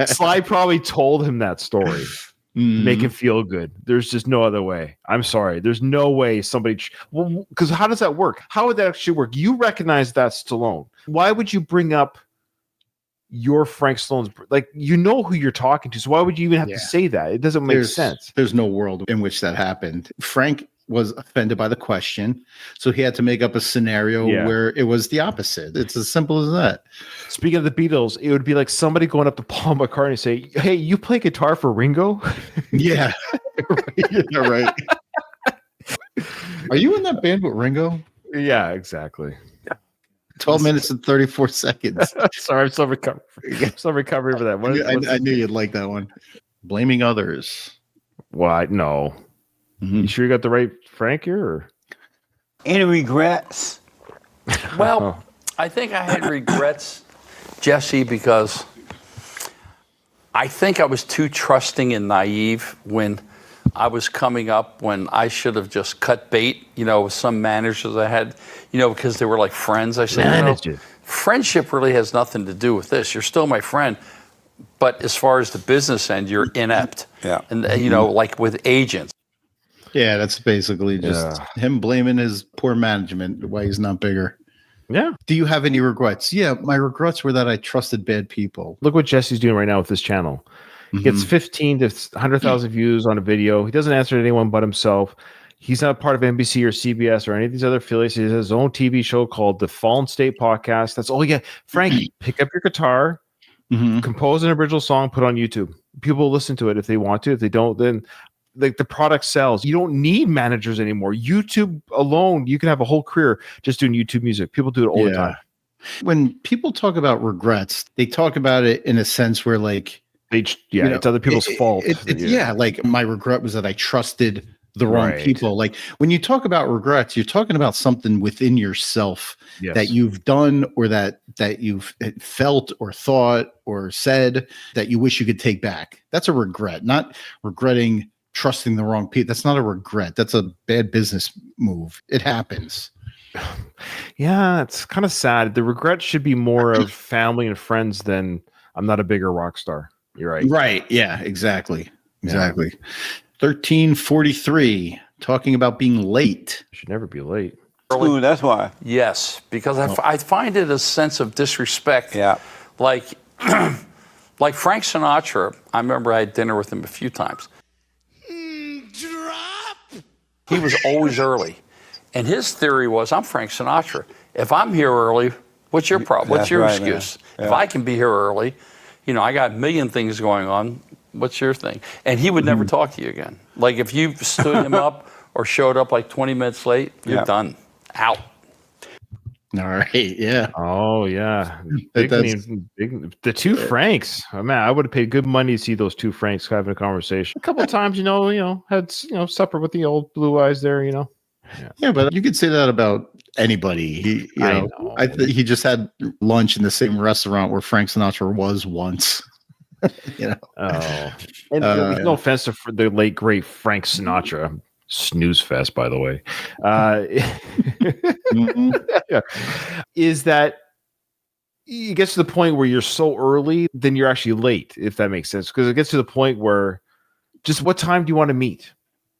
Sly probably told him that story. Make him feel good. There's just no other way. I'm sorry. There's no way somebody. Well, because how does that work? How would that actually work? You recognize that's Stallone. Why would you bring up your Frank Stallone's? Like, you know who you're talking to. So why would you even have to say that? It doesn't make sense. There's no world in which that happened. Frank was offended by the question, so he had to make up a scenario where it was the opposite. It's as simple as that. Speaking of the Beatles, it would be like somebody going up to Paul McCartney and say, "Hey, you play guitar for Ringo?" Yeah, right. Are you in that band with Ringo? Yeah, exactly. 12 minutes and 34 seconds. Sorry, I'm still recovering. For that. I knew you'd like that one. Blaming others. Why? No. You sure you got the right Frank here? Or? Any regrets? Well, I think I had regrets, Jesse, because I think I was too trusting and naive when I was coming up, when I should have just cut bait, with some managers I had, because they were like friends. I said, friendship really has nothing to do with this. You're still my friend. But as far as the business end, you're inept. Yeah. And, like with agents. Yeah, that's basically just him blaming his poor management, why he's not bigger. Yeah. Do you have any regrets? Yeah, my regrets were that I trusted bad people. Look what Jesse's doing right now with this channel. He gets 15 to 100,000 views on a video. He doesn't answer to anyone but himself. He's not part of NBC or CBS or any of these other affiliates. He has his own TV show called The Fallen State Podcast. That's all you get. Frank, pick up your guitar, compose an original song, put it on YouTube. People will listen to it if they want to. If they don't, then the product sells. You don't need managers anymore. YouTube alone, you can have a whole career just doing YouTube music. People do it all the time. When people talk about regrets, they talk about it in a sense where like, it's other people's fault. Like my regret was that I trusted the wrong people. Like when you talk about regrets, you're talking about something within yourself that you've done or that you've felt or thought or said that you wish you could take back. That's a regret, not regretting trusting the wrong people. That's not a regret. That's a bad business move. It happens. Yeah, it's kind of sad. The regret should be more of family and friends than I'm not a bigger rock star. You're right. Right. Yeah, exactly. Exactly. 1343, talking about being late. Should never be late. Ooh, that's why. Yes, because I find it a sense of disrespect. Yeah. Like, like Frank Sinatra, I remember I had dinner with him a few times. He was always early. And his theory was, I'm Frank Sinatra. If I'm here early, what's your problem? What's your excuse? Yeah. If I can be here early, I got a million things going on. What's your thing? And he would never talk to you again. Like if you stood him up or showed up like 20 minutes late, you're done. Out. All right. Yeah. Oh, yeah. The two Franks. Oh, man, I would have paid good money to see those two Franks having a conversation. A couple of times, had supper with the old blue eyes there, Yeah, but you could say that about anybody. He just had lunch in the same restaurant where Frank Sinatra was once. Oh, and no offense to the late great Frank Sinatra, snooze fest, by the way. Is that it gets to the point where you're so early, then you're actually late, if that makes sense, because it gets to the point where just what time do you want to meet?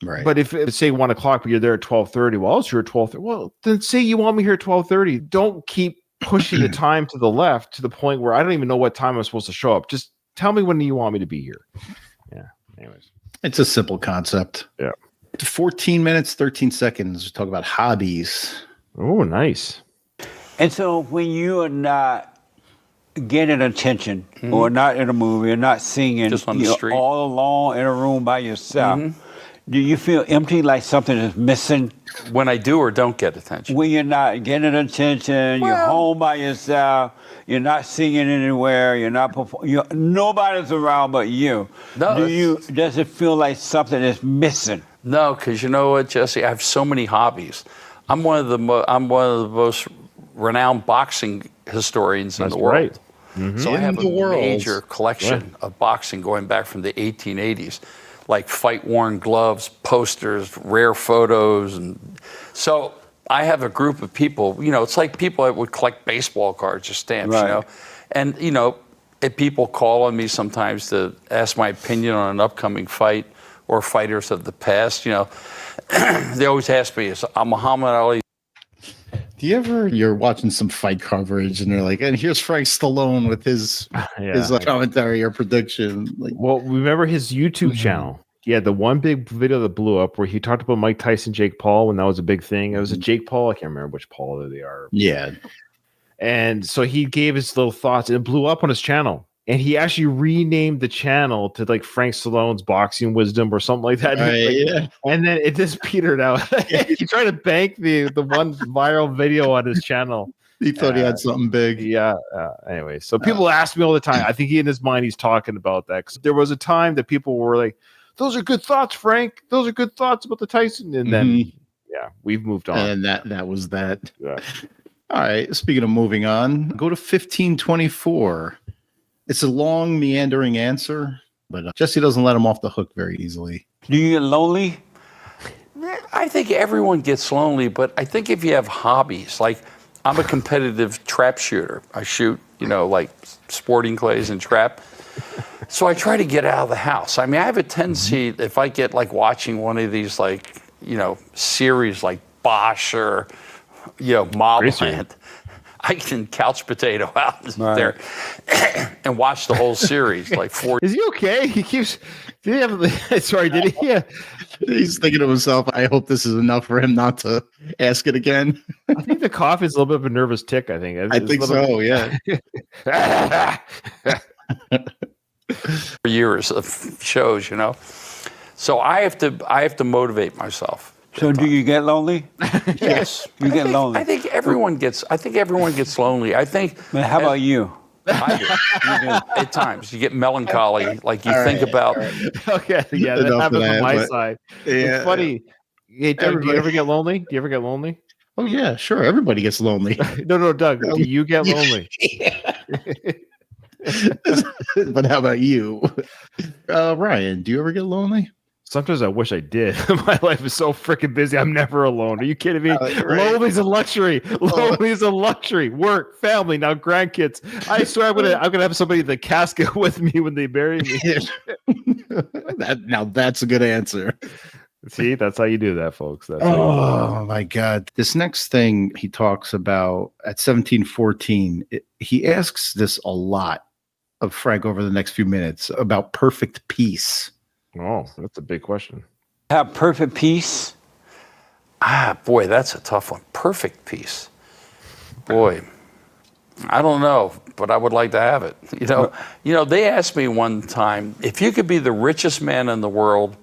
Right. But if it's say 1 o'clock, but you're there at 12:30, well, I was here at 12:30. Well, then say you want me here at 12:30. Don't keep pushing the time to the left to the point where I don't even know what time I'm supposed to show up. Just tell me when you want me to be here. Yeah. Anyways, it's a simple concept. Yeah. 14 minutes, 13 seconds. We talk about hobbies. Oh, nice. And so when you are not getting attention or not in a movie or not singing, just on the street, all alone in a room by yourself, do you feel empty, like something is missing? When I do or don't get attention? When you're not getting attention, you're home by yourself, you're not singing anywhere, you're not performing, nobody's around but you. No, does it feel like something is missing? No, because you know what, Jesse? I have so many hobbies. I'm one of the most renowned boxing historians in the world. Right. Mm-hmm. So I have a major collection of boxing going back from the 1880s. Like fight-worn gloves, posters, rare photos. And so I have a group of people, it's like people that would collect baseball cards or stamps, And, if people call on me sometimes to ask my opinion on an upcoming fight or fighters of the past, they always ask me, is Muhammad Ali? Do you ever, you're watching some fight coverage and they're like, and here's Frank Stallone with his commentary or prediction. Well, remember his YouTube channel? He had the one big video that blew up where he talked about Mike Tyson, Jake Paul, when that was a big thing. It was a Jake Paul. I can't remember which Paul they are. Yeah. And so he gave his little thoughts and it blew up on his channel. And he actually renamed the channel to like Frank Stallone's Boxing Wisdom or something like that. And then it just petered out. He tried to bank the one viral video on his channel. He thought he had something big. Yeah. Anyway, so people ask me all the time. I think in his mind he's talking about that. Because there was a time that people were like, those are good thoughts, Frank. Those are good thoughts about the Tyson. And then, we've moved on. And that was that. Yeah. All right. Speaking of moving on, go to 1524. It's a long, meandering answer, but Jesse doesn't let him off the hook very easily. Do you get lonely? I think everyone gets lonely, but I think if you have hobbies, like I'm a competitive trap shooter. I shoot, like sporting clays and trap. So I try to get out of the house. I mean, I have a tendency, if I get like watching one of these like, series like Bosch or, Mobland, I can couch potato out there and watch the whole series, like 4. Is he okay? He keeps. Did he have? Sorry, did he? Yeah. He's thinking to himself, I hope this is enough for him not to ask it again. I think the cough is a little bit of a nervous tick. I think. I think so. Yeah. For years of shows, So I have to motivate myself. So do you get lonely? Yes, you get lonely. I think everyone gets lonely. I think. But how about you? I do. At times, you get melancholy. Like you think about. Okay, yeah, that Enough of happens on that, my but- side. Yeah. It's funny. Hey, Doug, do you Everybody- ever get lonely? Do you ever get lonely? Oh yeah, sure. Everybody gets lonely. No, Doug. Do you get lonely? But how about you, Ryan? Do you ever get lonely? Sometimes I wish I did. My life is so freaking busy. I'm never alone. Are you kidding me? Right. Lonely's a luxury. Lonely is a luxury. Work, family, now grandkids. I swear I'm gonna have somebody in the casket with me when they bury me. That's a good answer. See, that's how you do that, folks. That's how you do Oh my God. This next thing he talks about at 1714, he asks this a lot of Frank over the next few minutes about perfect peace. Oh, that's a big question. Have perfect peace? Boy, that's a tough one. Perfect peace. Boy, I don't know, but I would like to have it. You know, they asked me one time, if you could be the richest man in the world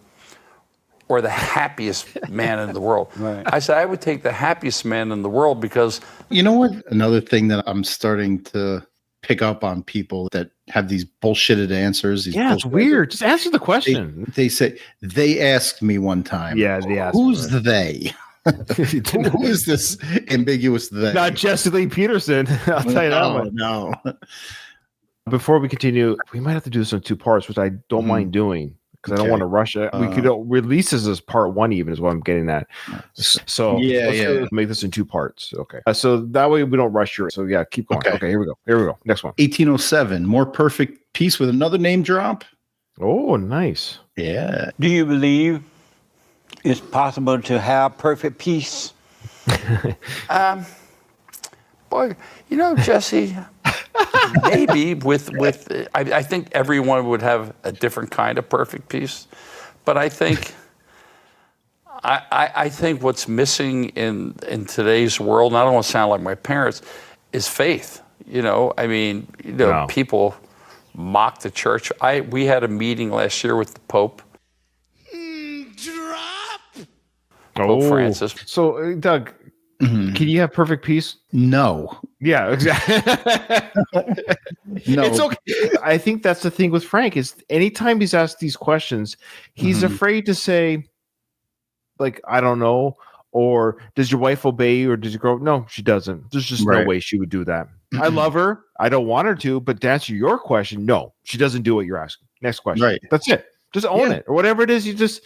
or the happiest man in the world. Right. I said, I would take the happiest man in the world because... You know what? Another thing that I'm starting to pick up on people that have these bullshitted answers. These Yeah, it's weird. Just answer the question. They say, they asked me one time. Yeah, they asked Who's for the they? Who is this ambiguous they? Not Jesse Lee Peterson. I'll tell you that one. No. Before we continue, we might have to do this in 2 parts, which I don't mind doing because I don't want to rush it. We could release this as part 1, even is what I'm getting at. So let's make this in 2 parts. Okay. So that way we don't rush your. So yeah, keep going. Okay, here we go. Next one. 1807, more perfect peace with another name drop. Oh, nice. Yeah. Do you believe it's possible to have perfect peace? Boy, you know, Jesse, maybe I think everyone would have a different kind of perfect peace, but I think I think what's missing in today's world, and I don't want to sound like my parents, is faith. You know, I mean, people mock the church. We had a meeting last year with the Pope. Pope Francis. So, Doug, can you have perfect peace? No. Yeah, exactly. No. It's okay. I think that's the thing with Frank is anytime he's asked these questions, he's afraid to say, like, I don't know, or does your wife obey you, or does your girl? No, she doesn't. There's just no way she would do that. I love her. I don't want her to, but to answer your question, no, she doesn't do what you're asking. Next question. Right. That's it. Just own it, or whatever it is.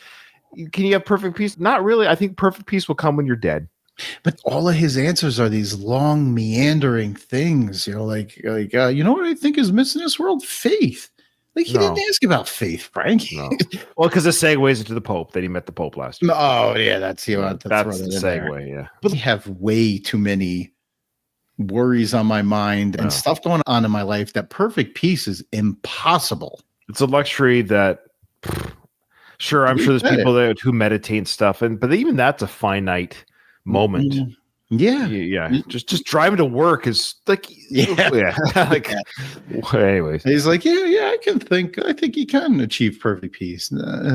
Can you have perfect peace? Not really. I think perfect peace will come when you're dead. But all of his answers are these long, meandering things. You know, you know what I think is missing in this world? Faith. Like, he didn't ask about faith, Frank. No. Well, because it segues into the Pope that he met the Pope last year. Oh, yeah, that's the segue. Yeah, but I have way too many worries on my mind and stuff going on in my life that perfect peace is impossible. It's a luxury that. Sure, I'm sure there's people there who meditate and stuff, but even that's a finite moment. Yeah. Just driving to work is like, like. Anyways, he's like, I think you can achieve perfect peace.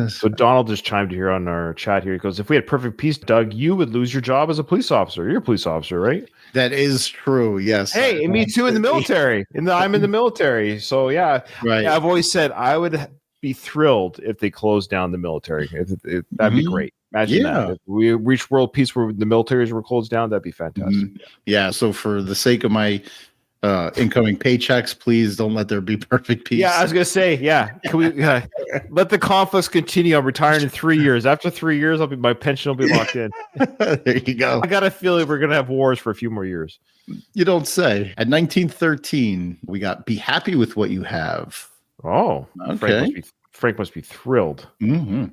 So Donald just chimed here on our chat here. He goes, "If we had perfect peace, Doug, you would lose your job as a police officer. You're a police officer, right?" That is true. Yes. Hey, me too in the military. I'm in the military, so yeah. Right. I've always said I would be thrilled if they closed down the military. That'd be great. Imagine that. If we reach world peace where the militaries were closed down, that'd be fantastic. Yeah. So for the sake of my incoming paychecks, please don't let there be perfect peace. Yeah, I was gonna say, can we let the conflicts continue? I'm retiring in 3 years. After 3 years, my pension will be locked in. There you go. I got a feeling we're gonna have wars for a few more years. You don't say. At 1913, we got "Be happy with what you have." Oh, okay. Frank must be thrilled. Mm-hmm.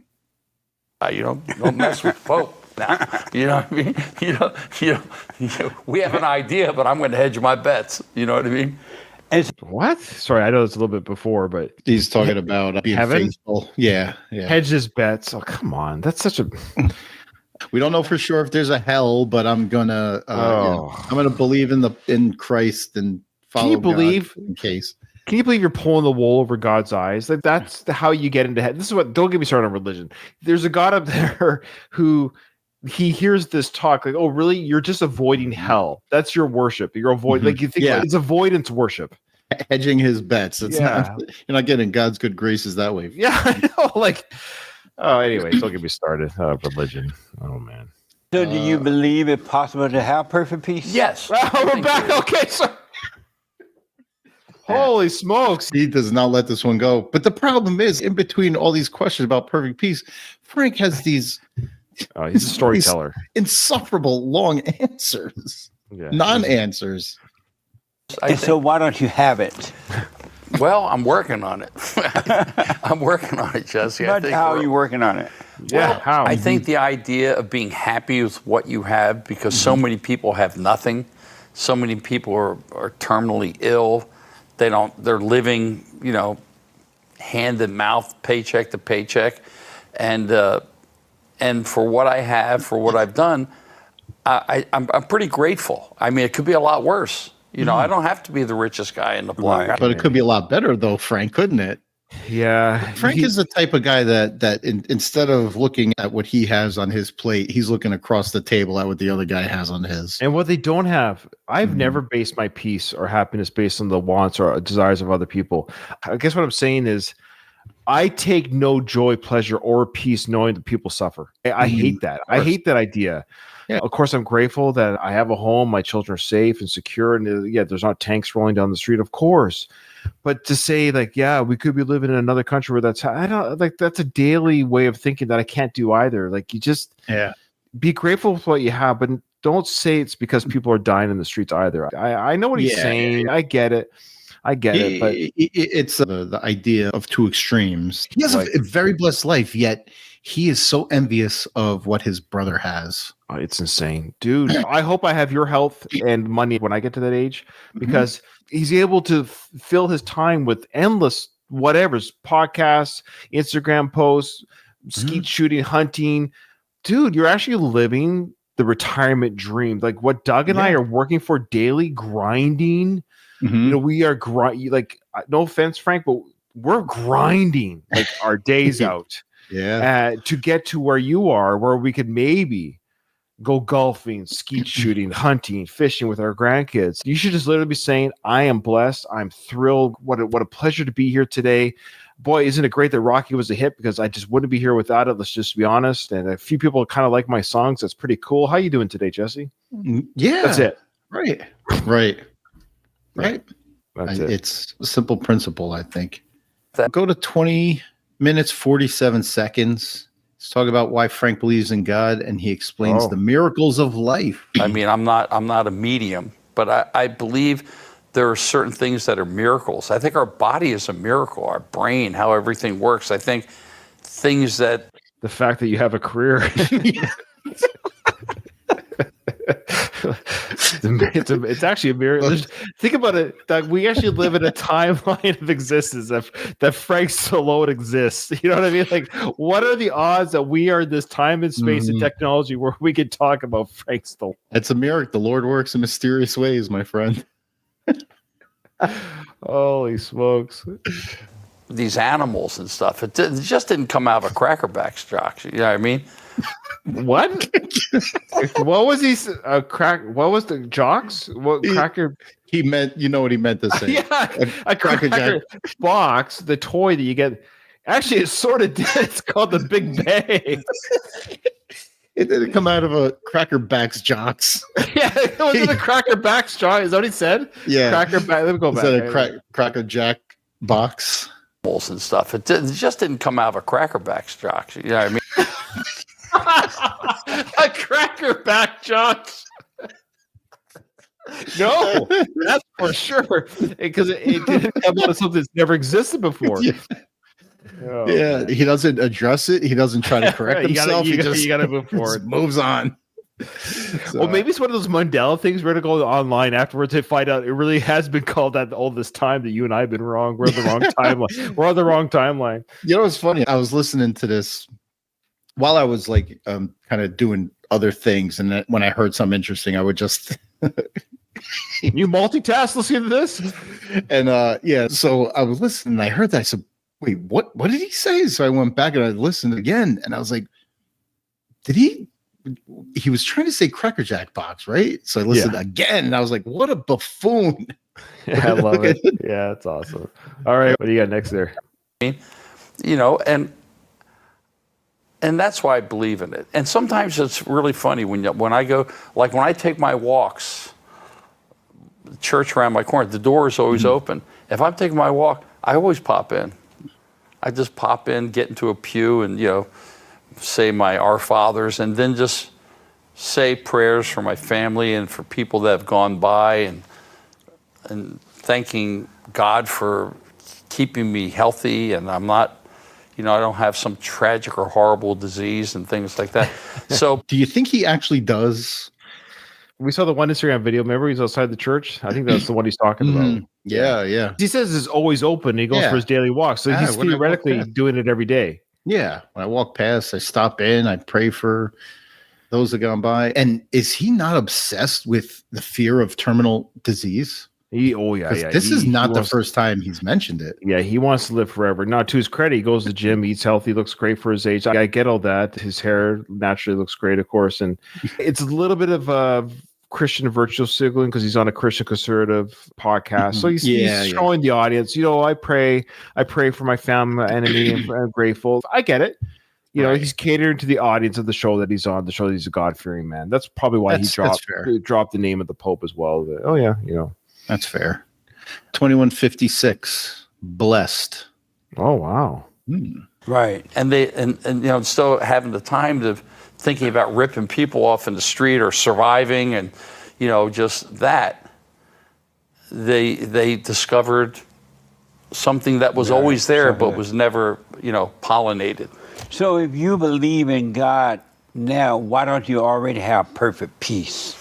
Don't mess with Pope. Nah, you know what I mean? We have an idea, but I'm going to hedge my bets. You know what I mean? What? Sorry, I know it's a little bit before, but he's talking about being heaven? faithful. Yeah. Hedge his bets. Oh, come on. That's such a. We don't know for sure if there's a hell, but I'm gonna believe in Christ and follow. Can you believe God in case? Can you believe you're pulling the wool over God's eyes? Like that's how you get into heaven. This is what. Don't get me started on religion. There's a God up there who he hears this talk like, oh, really? You're just avoiding hell. That's your worship. You're avoiding, like, you think it's avoidance worship. Hedging his bets. It's not, you're not getting God's good graces that way. Yeah, I know. Like, oh, anyway, don't get me started. Religion. Oh, man. So do you believe it's possible to have perfect peace? Yes. We're back. Okay, so holy smokes. He does not let this one go. But the problem is, in between all these questions about perfect peace, Frank has these he's a storyteller. Insufferable long answers. Non-answers. So why don't you have it? Well, I'm working on it. I'm working on it, Jesse. But how are you working on it? Yeah, well, how? I think the idea of being happy with what you have, because so many people have nothing. So many people are terminally ill. They're living, hand in mouth, paycheck to paycheck. And for what I have, for what I've done, I'm pretty grateful. I mean, it could be a lot worse. I don't have to be the richest guy in the block. Right. But it could be a lot better, though, Frank, couldn't it? Yeah. Frank is the type of guy that instead of looking at what he has on his plate, he's looking across the table at what the other guy has on his. And what they don't have, I've never based my peace or happiness based on the wants or desires of other people. I guess what I'm saying is I take no joy, pleasure, or peace knowing that people suffer. I hate that. I hate that idea. Yeah. Of course, I'm grateful that I have a home, my children are safe and secure, and there's not tanks rolling down the street, of course. But to say like, we could be living in another country where that's a daily way of thinking that I can't do either. Like, you just be grateful for what you have, but don't say it's because people are dying in the streets either. I know what he's saying. Yeah. I get it. But it's the idea of two extremes. He has a very blessed life, yet he is so envious of what his brother has. Oh, it's insane, dude. I hope I have your health and money when I get to that age, because he's able to fill his time with endless whatever's podcasts, Instagram posts, skeet shooting, hunting. Dude, you're actually living the retirement dream. Like what Doug and I are working for daily, grinding. We are like, no offense, Frank, but we're grinding like our days out. To get to where you are, where we could maybe go golfing, skeet shooting, hunting, fishing with our grandkids. You should just literally be saying, I am blessed. I'm thrilled. What a pleasure to be here today. Boy, isn't it great that Rocky was a hit, because I just wouldn't be here without it. Let's just be honest. And a few people kind of like my songs. That's pretty cool. How you doing today, Jesse? Yeah. That's it. Right. That's it. It's a simple principle, I think. Go to 20 minutes, 47 seconds. Let's talk about why Frank believes in God, and he explains the miracles of life. I mean, I'm not a medium, but I believe there are certain things that are miracles. I think our body is a miracle, our brain, how everything works. I think things that... The fact that you have a career... It's actually a miracle. Think about it, Doug. We actually live in a timeline of existence that Frank Stallone exists. You know what I mean? Like, what are the odds that we are in this time and space and technology where we can talk about Frank Stallone? It's a miracle. The Lord works in mysterious ways, my friend. Holy smokes. These animals and stuff, it just didn't come out of a Cracker Backs jock. You know what I mean? What? What was he? What was the jocks? What cracker? He meant, you know what he meant to say? a cracker Jack box, the toy that you get. Actually, it sort of did. It's called the Big Bang. It didn't come out of a Cracker Backs jocks. It wasn't a Cracker Backs jock. Is that what he said? Yeah. Cracker Back. Let me go back. A Cracker Jack box. And stuff. It just didn't come out of a Cracker Backs jock. You know what I mean? A Cracker Back jock. No, that's for sure, because it didn't come out of something that's never existed before. He doesn't address it. He doesn't try to correct himself. You got to move forward. Moves on. So, well, maybe it's one of those Mandela things. We're going to go online afterwards to find out it really has been called that all this time that you and I have been wrong. We're on the wrong timeline. We're on the wrong timeline. You know what's funny? I was listening to this while I was like kind of doing other things, and then when I heard something interesting, I would just you multitask listening to this. And so I was listening, and I heard that. I said, "Wait, what did he say?" So I went back and I listened again, and I was like, "Did he he was trying to say Cracker Jack box, right? So I listened again, and I was like, what a buffoon. Yeah, I love it. Yeah, that's awesome. All right, what do you got next there? You know, and that's why I believe in it. And sometimes it's really funny when I go, like when I take my walks, the church around my corner, the door is always open. If I'm taking my walk, I always pop in. I just pop in, get into a pew, and say my Our Fathers, and then just say prayers for my family and for people that have gone by, and thanking God for keeping me healthy, and I'm not, I don't have some tragic or horrible disease and things like that. So, do you think he actually does? We saw the one Instagram video. Remember, he's outside the church. I think that's the one he's talking about. Yeah. He says it's always open. He goes for his daily walk, so he's theoretically doing it every day. Yeah, when I walk past, I stop in, I pray for those that gone by. And is he not obsessed with the fear of terminal disease? This is not the first time he's mentioned it. Yeah, he wants to live forever. Now, to his credit, he goes to the gym, eats healthy, looks great for his age. I get all that. His hair naturally looks great, of course. And it's a little bit of Christian virtue signaling because he's on a Christian conservative podcast. So he's showing the audience, I pray for my family, my enemy, and I'm grateful. I get it. He's catering to the audience of the show that he's on, the show that he's a God-fearing man. That's probably why he dropped the name of the Pope as well. That's fair. 2156, blessed. Oh, wow. Right. And they and still having the time to thinking about ripping people off in the street or surviving, and just that they discovered something that was always there but was never pollinated. So if you believe in God now, why don't you already have perfect peace?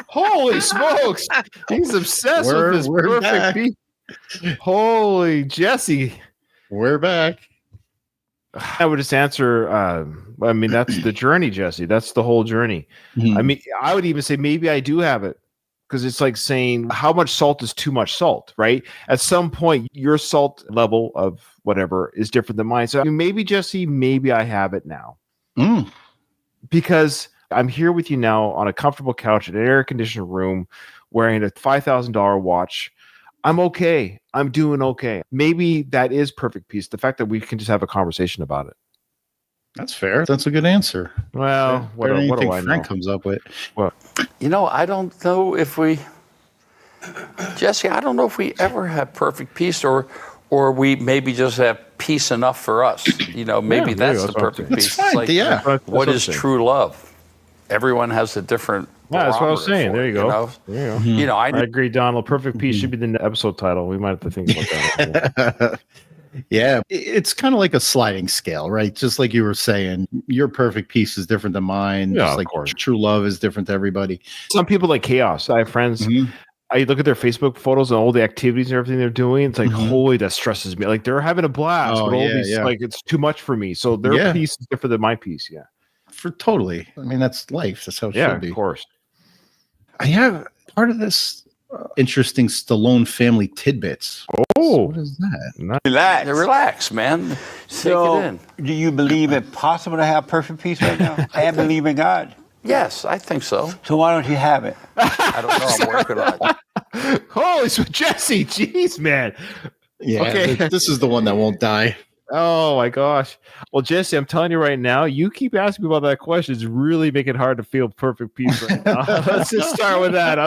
Holy smokes! He's obsessed with his perfect peace. Holy Jesse, we're back. I would just answer, that's the journey, Jesse. That's the whole journey. I would even say maybe I do have it, because it's like saying how much salt is too much salt, right? At some point, your salt level of whatever is different than mine. So maybe, Jesse, maybe I have it now. Because I'm here with you now on a comfortable couch in an air-conditioned room, wearing a $5,000 watch. I'm okay. I'm doing okay. Maybe that is perfect peace. The fact that we can just have a conversation about it. That's fair. That's a good answer. Well, what do I Frank know? comes up with? Well, I don't know if we, Jesse, I don't know if we ever have perfect peace, or we maybe just have peace enough for us. Maybe that's the perfect peace. That's fine. It's like, what is true love? Everyone has a different. That's what I was saying. There you go. There you go. I agree, Donald. Perfect peace should be the episode title. We might have to think about that. Yeah, it's kind of like a sliding scale, right? Just like you were saying, your perfect peace is different than mine. Yeah, just like true love is different to everybody. Some people like chaos. I have friends. I look at their Facebook photos and all the activities and everything they're doing. It's like, holy, that stresses me. Like they're having a blast, but all these, like, it's too much for me. So their peace is different than my peace. Yeah, for totally. I mean, that's life. That's how it should be. Of course. I have part of this interesting Stallone family tidbits. Oh, so what is that? Relax. Relax, man. So, take it in. Do you believe it possible to have perfect peace right now? And believe in God? Yes, I think so. So why don't you have it? I don't know. I'm working on it. Holy, so Jesse, jeez, man. Yeah, okay. This is the one that won't die. Oh my gosh. Well, Jesse, I'm telling you right now, you keep asking me about that question. It's really making it hard to feel perfect peace right now. Let's just start with that.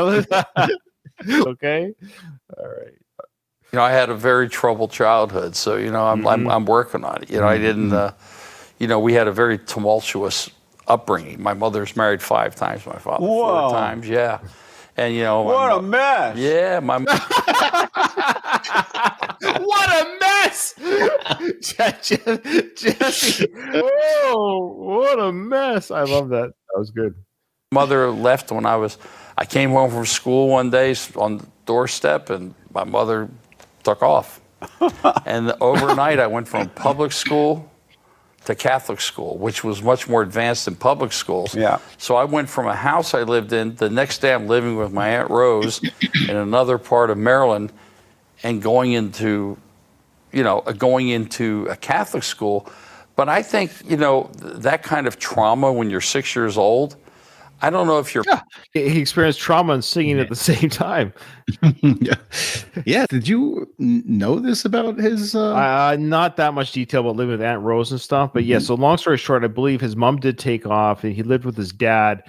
Okay. All right. I had a very troubled childhood, so I'm working on it. I didn't. We had a very tumultuous upbringing. My mother's married 5 times. My father 4 times. Yeah. And what a mess. Yeah, what a mess, Jesse. Oh, what a mess. I love that. That was good. Mother left when I came home from school one day on the doorstep, and my mother took off. And overnight I went from public school to Catholic school, which was much more advanced than public schools. Yeah. So I went from a house I lived in, the next day I'm living with my Aunt Rose in another part of Maryland, and going into a Catholic school. But I think, that kind of trauma when you're 6 years old, I don't know if you're... Yeah, he experienced trauma and singing at the same time. Yeah. Did you know this about his... Not that much detail about living with Aunt Rose and stuff, but yeah, so long story short, I believe his mom did take off, and he lived with his dad,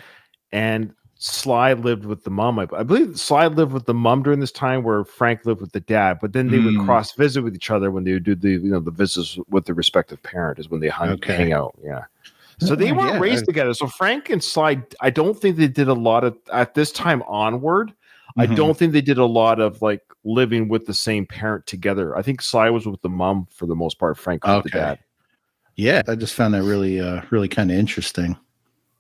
and Sly lived with the mom. I believe Sly lived with the mom during this time where Frank lived with the dad, but then they would cross visit with each other when they would do the visits with their respective parent is when they hang out. Yeah. So they weren't raised together. So Frank and Sly, I don't think they did a lot of, at this time onward, I don't think they did a lot of like living with the same parent together. I think Sly was with the mom for the most part. Frank was with the dad. Yeah. I just found that really, really kind of interesting.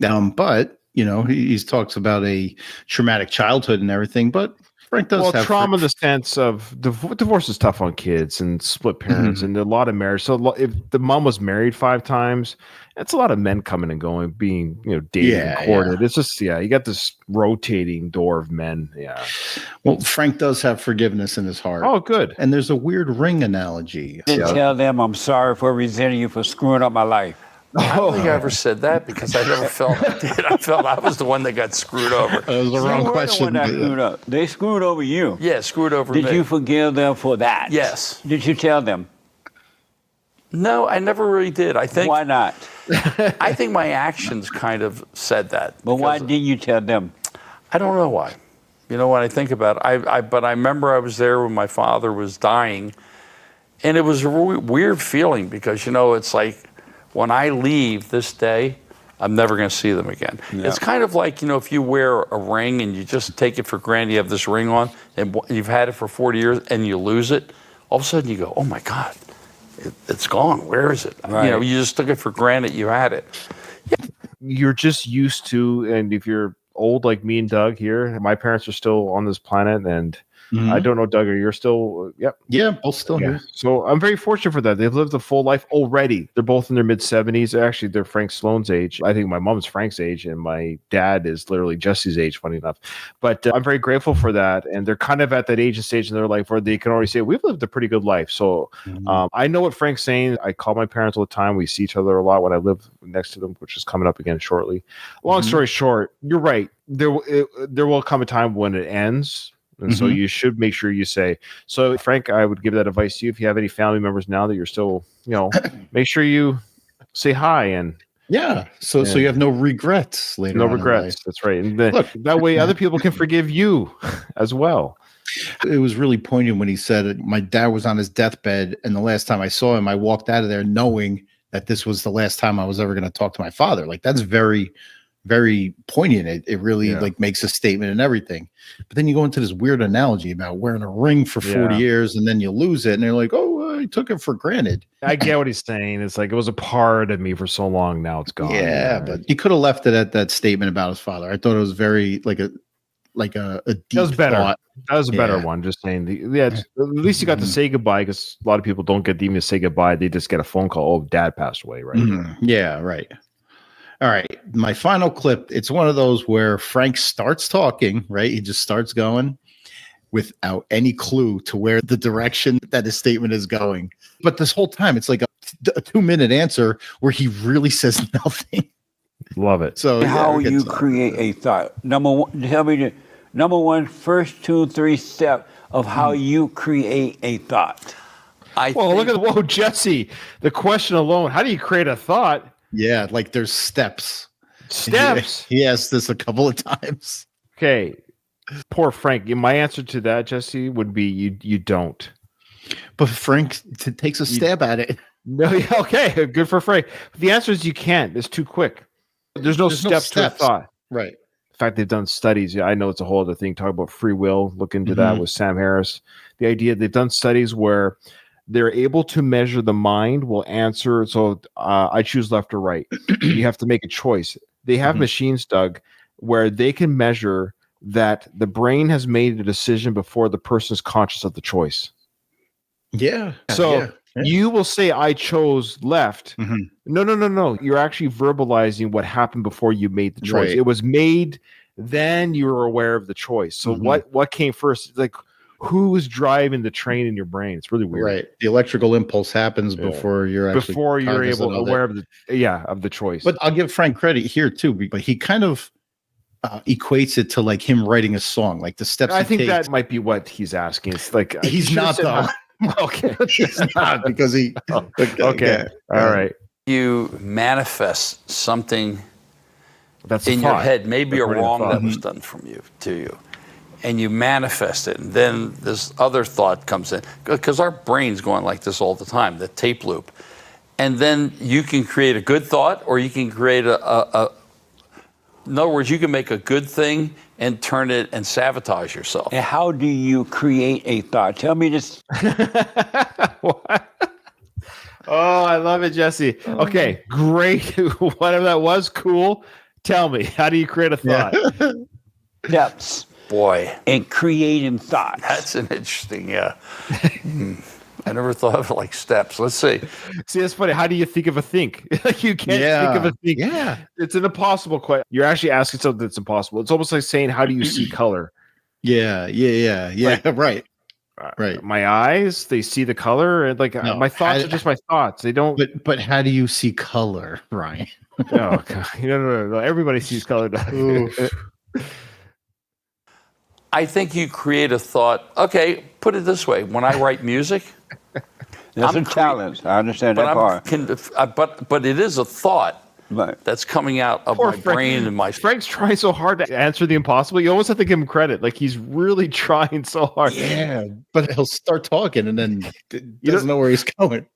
But he talks about a traumatic childhood and everything, but Frank does have trauma in the sense of divorce is tough on kids and split parents and a lot of marriage. So if the mom was married 5 times, it's a lot of men coming and going, being, dated and courted. It's just, you got this rotating door of men. Yeah. Well, Frank does have forgiveness in his heart. Oh, good. And there's a weird ring analogy. Tell them I'm sorry for resenting you for screwing up my life. I don't think I ever said that because I never felt I did. I felt I was the one that got screwed over. That was the wrong question. The one that screwed up. They screwed over you. Yeah, screwed over me. Did you forgive them for that? Yes. Did you tell them? No, I never really did. I think. Why not? I think my actions kind of said that. But why didn't you tell them? I don't know why. When I think about it, but I remember I was there when my father was dying, and it was a weird feeling because it's like, when I leave this day, I'm never going to see them again. Yeah. It's kind of like, if you wear a ring and you just take it for granted, you have this ring on, and you've had it for 40 years, and you lose it, all of a sudden you go, oh my God, it's gone. Where is it? Right. You just took it for granted you had it. Yeah. You're just used to, and if you're old like me and Doug here, my parents are still on this planet, and I don't know, Doug, are you still? Yep. Yeah, both still here. So I'm very fortunate for that. They've lived a full life already. They're both in their mid-70s. Actually, they're Frank Stallone's age. I think my mom's Frank's age, and my dad is literally Jesse's age, funny enough. But I'm very grateful for that. And they're kind of at that age and stage in their life where they can already say, we've lived a pretty good life. So I know what Frank's saying. I call my parents all the time. We see each other a lot when I live next to them, which is coming up again shortly. Long story short, you're right. There will come a time when it ends. And so you should make sure you say, so Frank, I would give that advice to you. If you have any family members now that you're still, make sure you say hi. And so you have no regrets later. No regrets. That's right. And that way other people can forgive you as well. It was really poignant when he said, my dad was on his deathbed, and the last time I saw him, I walked out of there knowing that this was the last time I was ever going to talk to my father. Like, that's very, very poignant. It really makes a statement and everything. But then you go into this weird analogy about wearing a ring for 40 years and then you lose it, and they're like, I took it for granted. I get what he's saying. It's like, it was a part of me for so long, now it's gone. Yeah, but he could have left it at that statement about his father. I thought it was very like a deep that was better thought. That was a better one. Just saying, at least you got to say goodbye, because a lot of people don't get to even say goodbye. They just get a phone call. Oh, dad passed away, right? Yeah, right. All right. My final clip, it's one of those where Frank starts talking, right? He just starts going without any clue to where the direction that his statement is going. But this whole time, it's like a 2-minute answer where he really says nothing. Love it. So how you create a thought. Number one, tell me the number one, first 2, 3 step of how you create a thought. Look at Jesse. The question alone, how do you create a thought? Yeah, like there's steps. Steps? He asked this a couple of times. Okay. Poor Frank. My answer to that, Jesse, would be you don't. But Frank takes a stab at it. No, okay. Good for Frank. The answer is you can't. It's too quick. There's no steps to a thought. Right. In fact, they've done studies. Yeah, I know it's a whole other thing. Talk about free will. Look into that with Sam Harris. The idea they've done studies where they're able to measure the mind will answer. So I choose left or right. You have to make a choice. They have machines, Doug, where they can measure that the brain has made a decision before the person is conscious of the choice. Yeah. So you will say, I chose left. No. You're actually verbalizing what happened before you made the choice. Right. It was made, then you were aware of the choice. So what came first? Like, who is driving the train in your brain. It's really weird. Right. The electrical impulse happens before you're aware of the choice. But I'll give Frank credit here too, but he kind of equates it to like him writing a song, like the steps. I think that might be what he's asking. It's like he's not though. Okay, he's not because he. Okay, all right. You manifest something that's in your head, maybe a wrong that was done to you, and you manifest it, and then this other thought comes in because our brain's going like this all the time, the tape loop, and then you can create a good thought, or you can create in other words, you can make a good thing and turn it and sabotage yourself. And how do you create a thought? Tell me this. What? Oh, I love it, Jesse. Okay, great. Whatever that was, cool. Tell me, how do you create a thought? Steps. Boy. And creating thoughts. That's an interesting, I never thought of it like steps. Let's see. See, that's funny. How do you think of a think? You can't think of a think. Yeah. It's an impossible question. You're actually asking something that's impossible. It's almost like saying, how do you see color? Yeah. Like, right. Right. My eyes, they see the color, and like my thoughts are just my thoughts. They don't. But how do you see color, Ryan? Oh God! No. Everybody sees color. I think you create a thought. Okay, put it this way: when I write music, that's a challenge. I understand that part. But it is a thought. Right. That's coming out of my brain and my. Frank's trying so hard to answer the impossible. You almost have to give him credit. Like he's really trying so hard. Yeah, but he'll start talking and then doesn't know where he's going.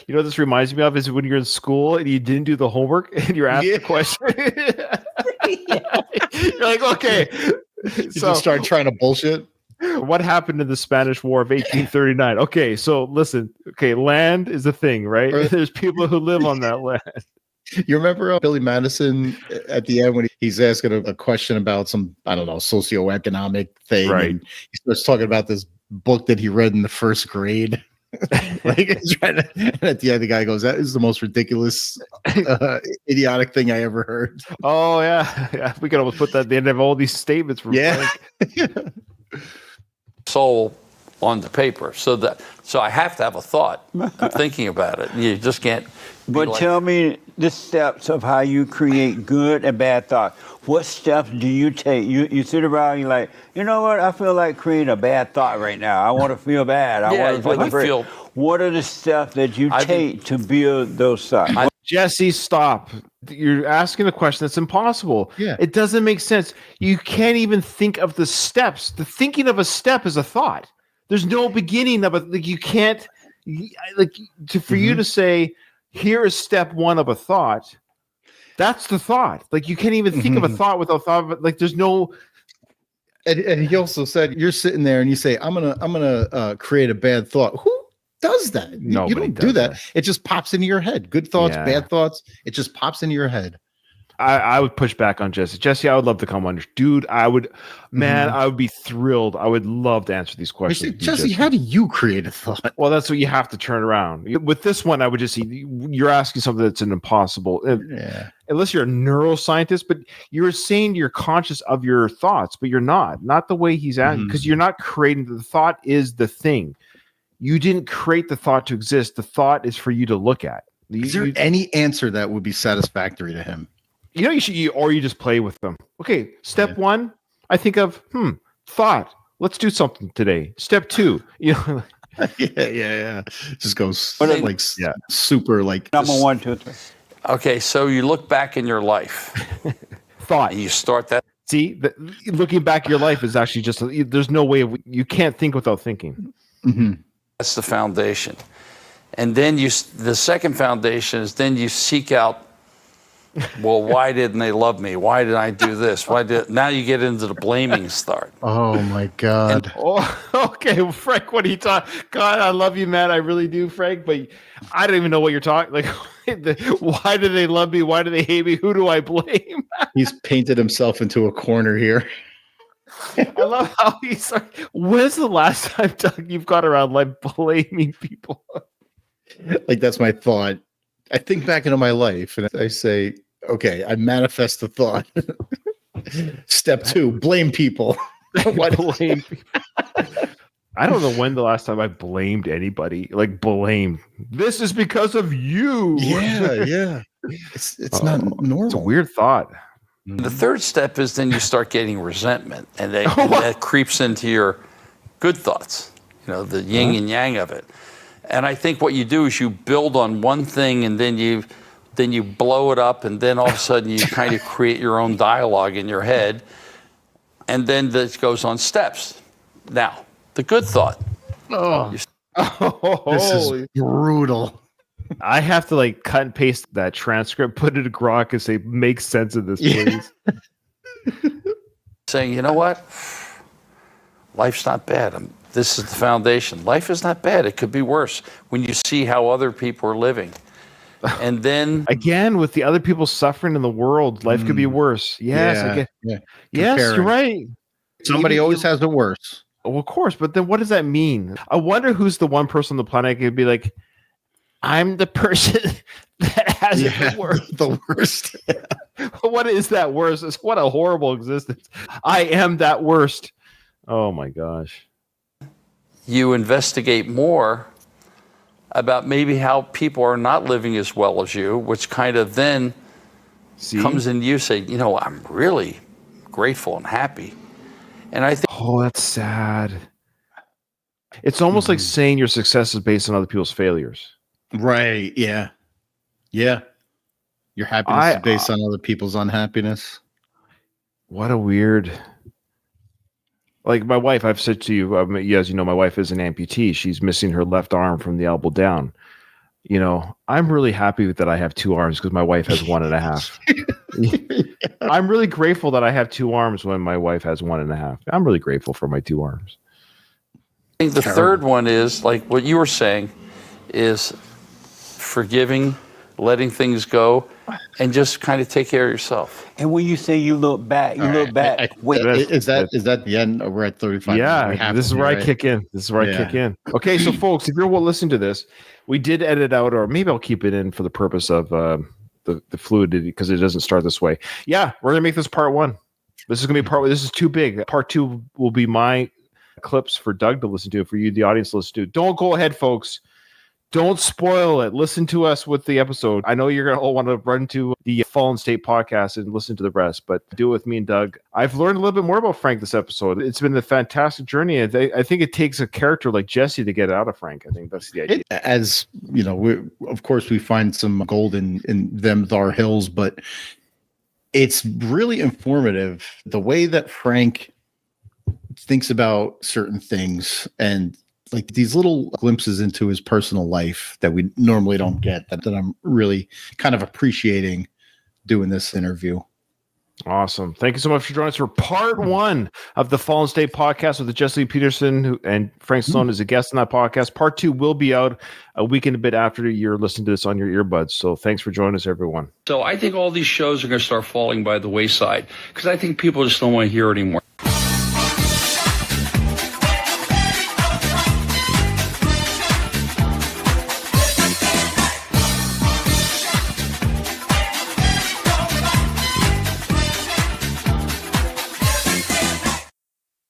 You know what this reminds me of is when you're in school and you didn't do the homework and you're asked a question. You're like, okay. You just start trying to bullshit. What happened in the Spanish War of 1839? Okay, so listen. Okay, land is a thing, right? There's people who live on that land. You remember Billy Madison at the end when he's asking a question about some, I don't know, socioeconomic thing. Right. And he starts talking about this book that he read in the first grade. And at the end, the guy goes, "That is the most ridiculous, idiotic thing I ever heard." Oh, yeah. We could almost put that at the end of all these statements. From Frank. Soul on the paper. So I have to have a thought. I'm thinking about it. You just can't. But tell me the steps of how you create good and bad thoughts. What steps do you take? You sit around and you're like, you know what? I feel like creating a bad thought right now. I want to feel bad. I want to feel afraid. What are the steps that you take to build those thoughts? Jesse, stop. You're asking a question that's impossible. Yeah. It doesn't make sense. You can't even think of the steps. The thinking of a step is a thought. There's no beginning of it. Like you can't, for you to say, here is step one of a thought. That's the thought. Like you can't even think of a thought without thought of it. Like there's no. And he also said, you're sitting there and you say, I'm gonna create a bad thought. Who does that? You don't do that. It just pops into your head. Good thoughts, bad thoughts. It just pops into your head. I would push back on Jesse. Jesse, I would love to come on. Dude, I would be thrilled. I would love to answer these questions. Jesse, how do you create a thought? Well, that's what you have to turn around. With this one, I would just see you're asking something that's an impossible. Unless you're a neuroscientist, but you're saying you're conscious of your thoughts, but you're not. Not the way he's asking, because you're not creating. The thought is the thing. You didn't create the thought to exist. The thought is for you to look at. Is there any answer that would be satisfactory to him? You know, you just play with them. Okay, step one, I think of thought. Let's do something today. Step two, yeah. Just goes super like number 1, 2, 3. Okay, so you look back in your life, thought. And you start that. See, looking back at your life is actually just there's no way you can't think without thinking. That's the foundation, and then the second foundation is then you seek out. Well, why didn't they love me? Why did I do this? Now you get into the blaming start. Oh my God. Okay, well, Frank, what are you talking? God, I love you, man. I really do, Frank. But I don't even know what you're talking. Like, why do they love me? Why do they hate me? Who do I blame? He's painted himself into a corner here. I love how he's like, when's the last time, Doug, you've gone around like blaming people? Like that's my thought. I think back into my life and I say, okay, I manifest the thought. Step 2, blame people. Blame people. I don't know when the last time I blamed anybody. Like blamed. This is because of you. Yeah. It's not normal. It's a weird thought. The third step is then you start getting resentment, and that creeps into your good thoughts, the yin and yang of it. And I think what you do is you build on one thing, and then you blow it up, and then all of a sudden you kind of create your own dialogue in your head, and then this goes on steps. Now, the good thought. This is brutal. I have to like cut and paste that transcript, put it in Grok, and say, make sense of this, please. Saying, you know what? Life's not bad. This is the foundation. Life is not bad. It could be worse when you see how other people are living. And then again, with the other people suffering in the world, life could be worse. Yes, yes, you're right. Somebody always has it worse. Well, of course, but then what does that mean? I wonder who's the one person on the planet who could be like, I'm the person that has it the worst. What is that worst? What a horrible existence. I am that worst. Oh my gosh. You investigate more about maybe how people are not living as well as you, which kind of then comes into you say, I'm really grateful and happy. And I think, that's sad. It's almost like saying your success is based on other people's failures. Right. Yeah. Your happiness is based on other people's unhappiness. What a weird. Like my wife, I've said to you, as you know, my wife is an amputee. She's missing her left arm from the elbow down. I'm really happy that I have two arms because my wife has 1.5. I'm really grateful that I have two arms when my wife has 1.5. I'm really grateful for my two arms. I think the third one is like what you were saying is forgiving, letting things go, and just kind of take care of yourself. And when you say you look back, wait, is that the end? We're at 35. Yeah, this is where I kick in. Okay, so folks, if you're listening to this, we did edit out, or maybe I'll keep it in for the purpose of the fluidity because it doesn't start this way. Yeah, we're gonna make this part 1. This is gonna be part 1. This is too big. Part 2 will be my clips for Doug to listen to, for you, the audience, to listen to. Don't go ahead, folks. Don't spoil it. Listen to us with the episode. I know you're going to all want to run to the Fallen State podcast and listen to the rest, but do it with me and Doug. I've learned a little bit more about Frank this episode. It's been a fantastic journey. I think it takes a character like Jesse to get it out of Frank. I think that's the idea. As you know, of course, we find some gold in them Thar Hills, but it's really informative the way that Frank thinks about certain things and like these little glimpses into his personal life that we normally don't get that I'm really kind of appreciating doing this interview. Awesome. Thank you so much for joining us for part 1 of the Fallen State podcast with Jesse Lee Peterson and Frank Stallone is a guest on that podcast. Part 2 will be out a week and a bit after you're listening to this on your earbuds. So thanks for joining us, everyone. So I think all these shows are going to start falling by the wayside because I think people just don't want to hear it anymore.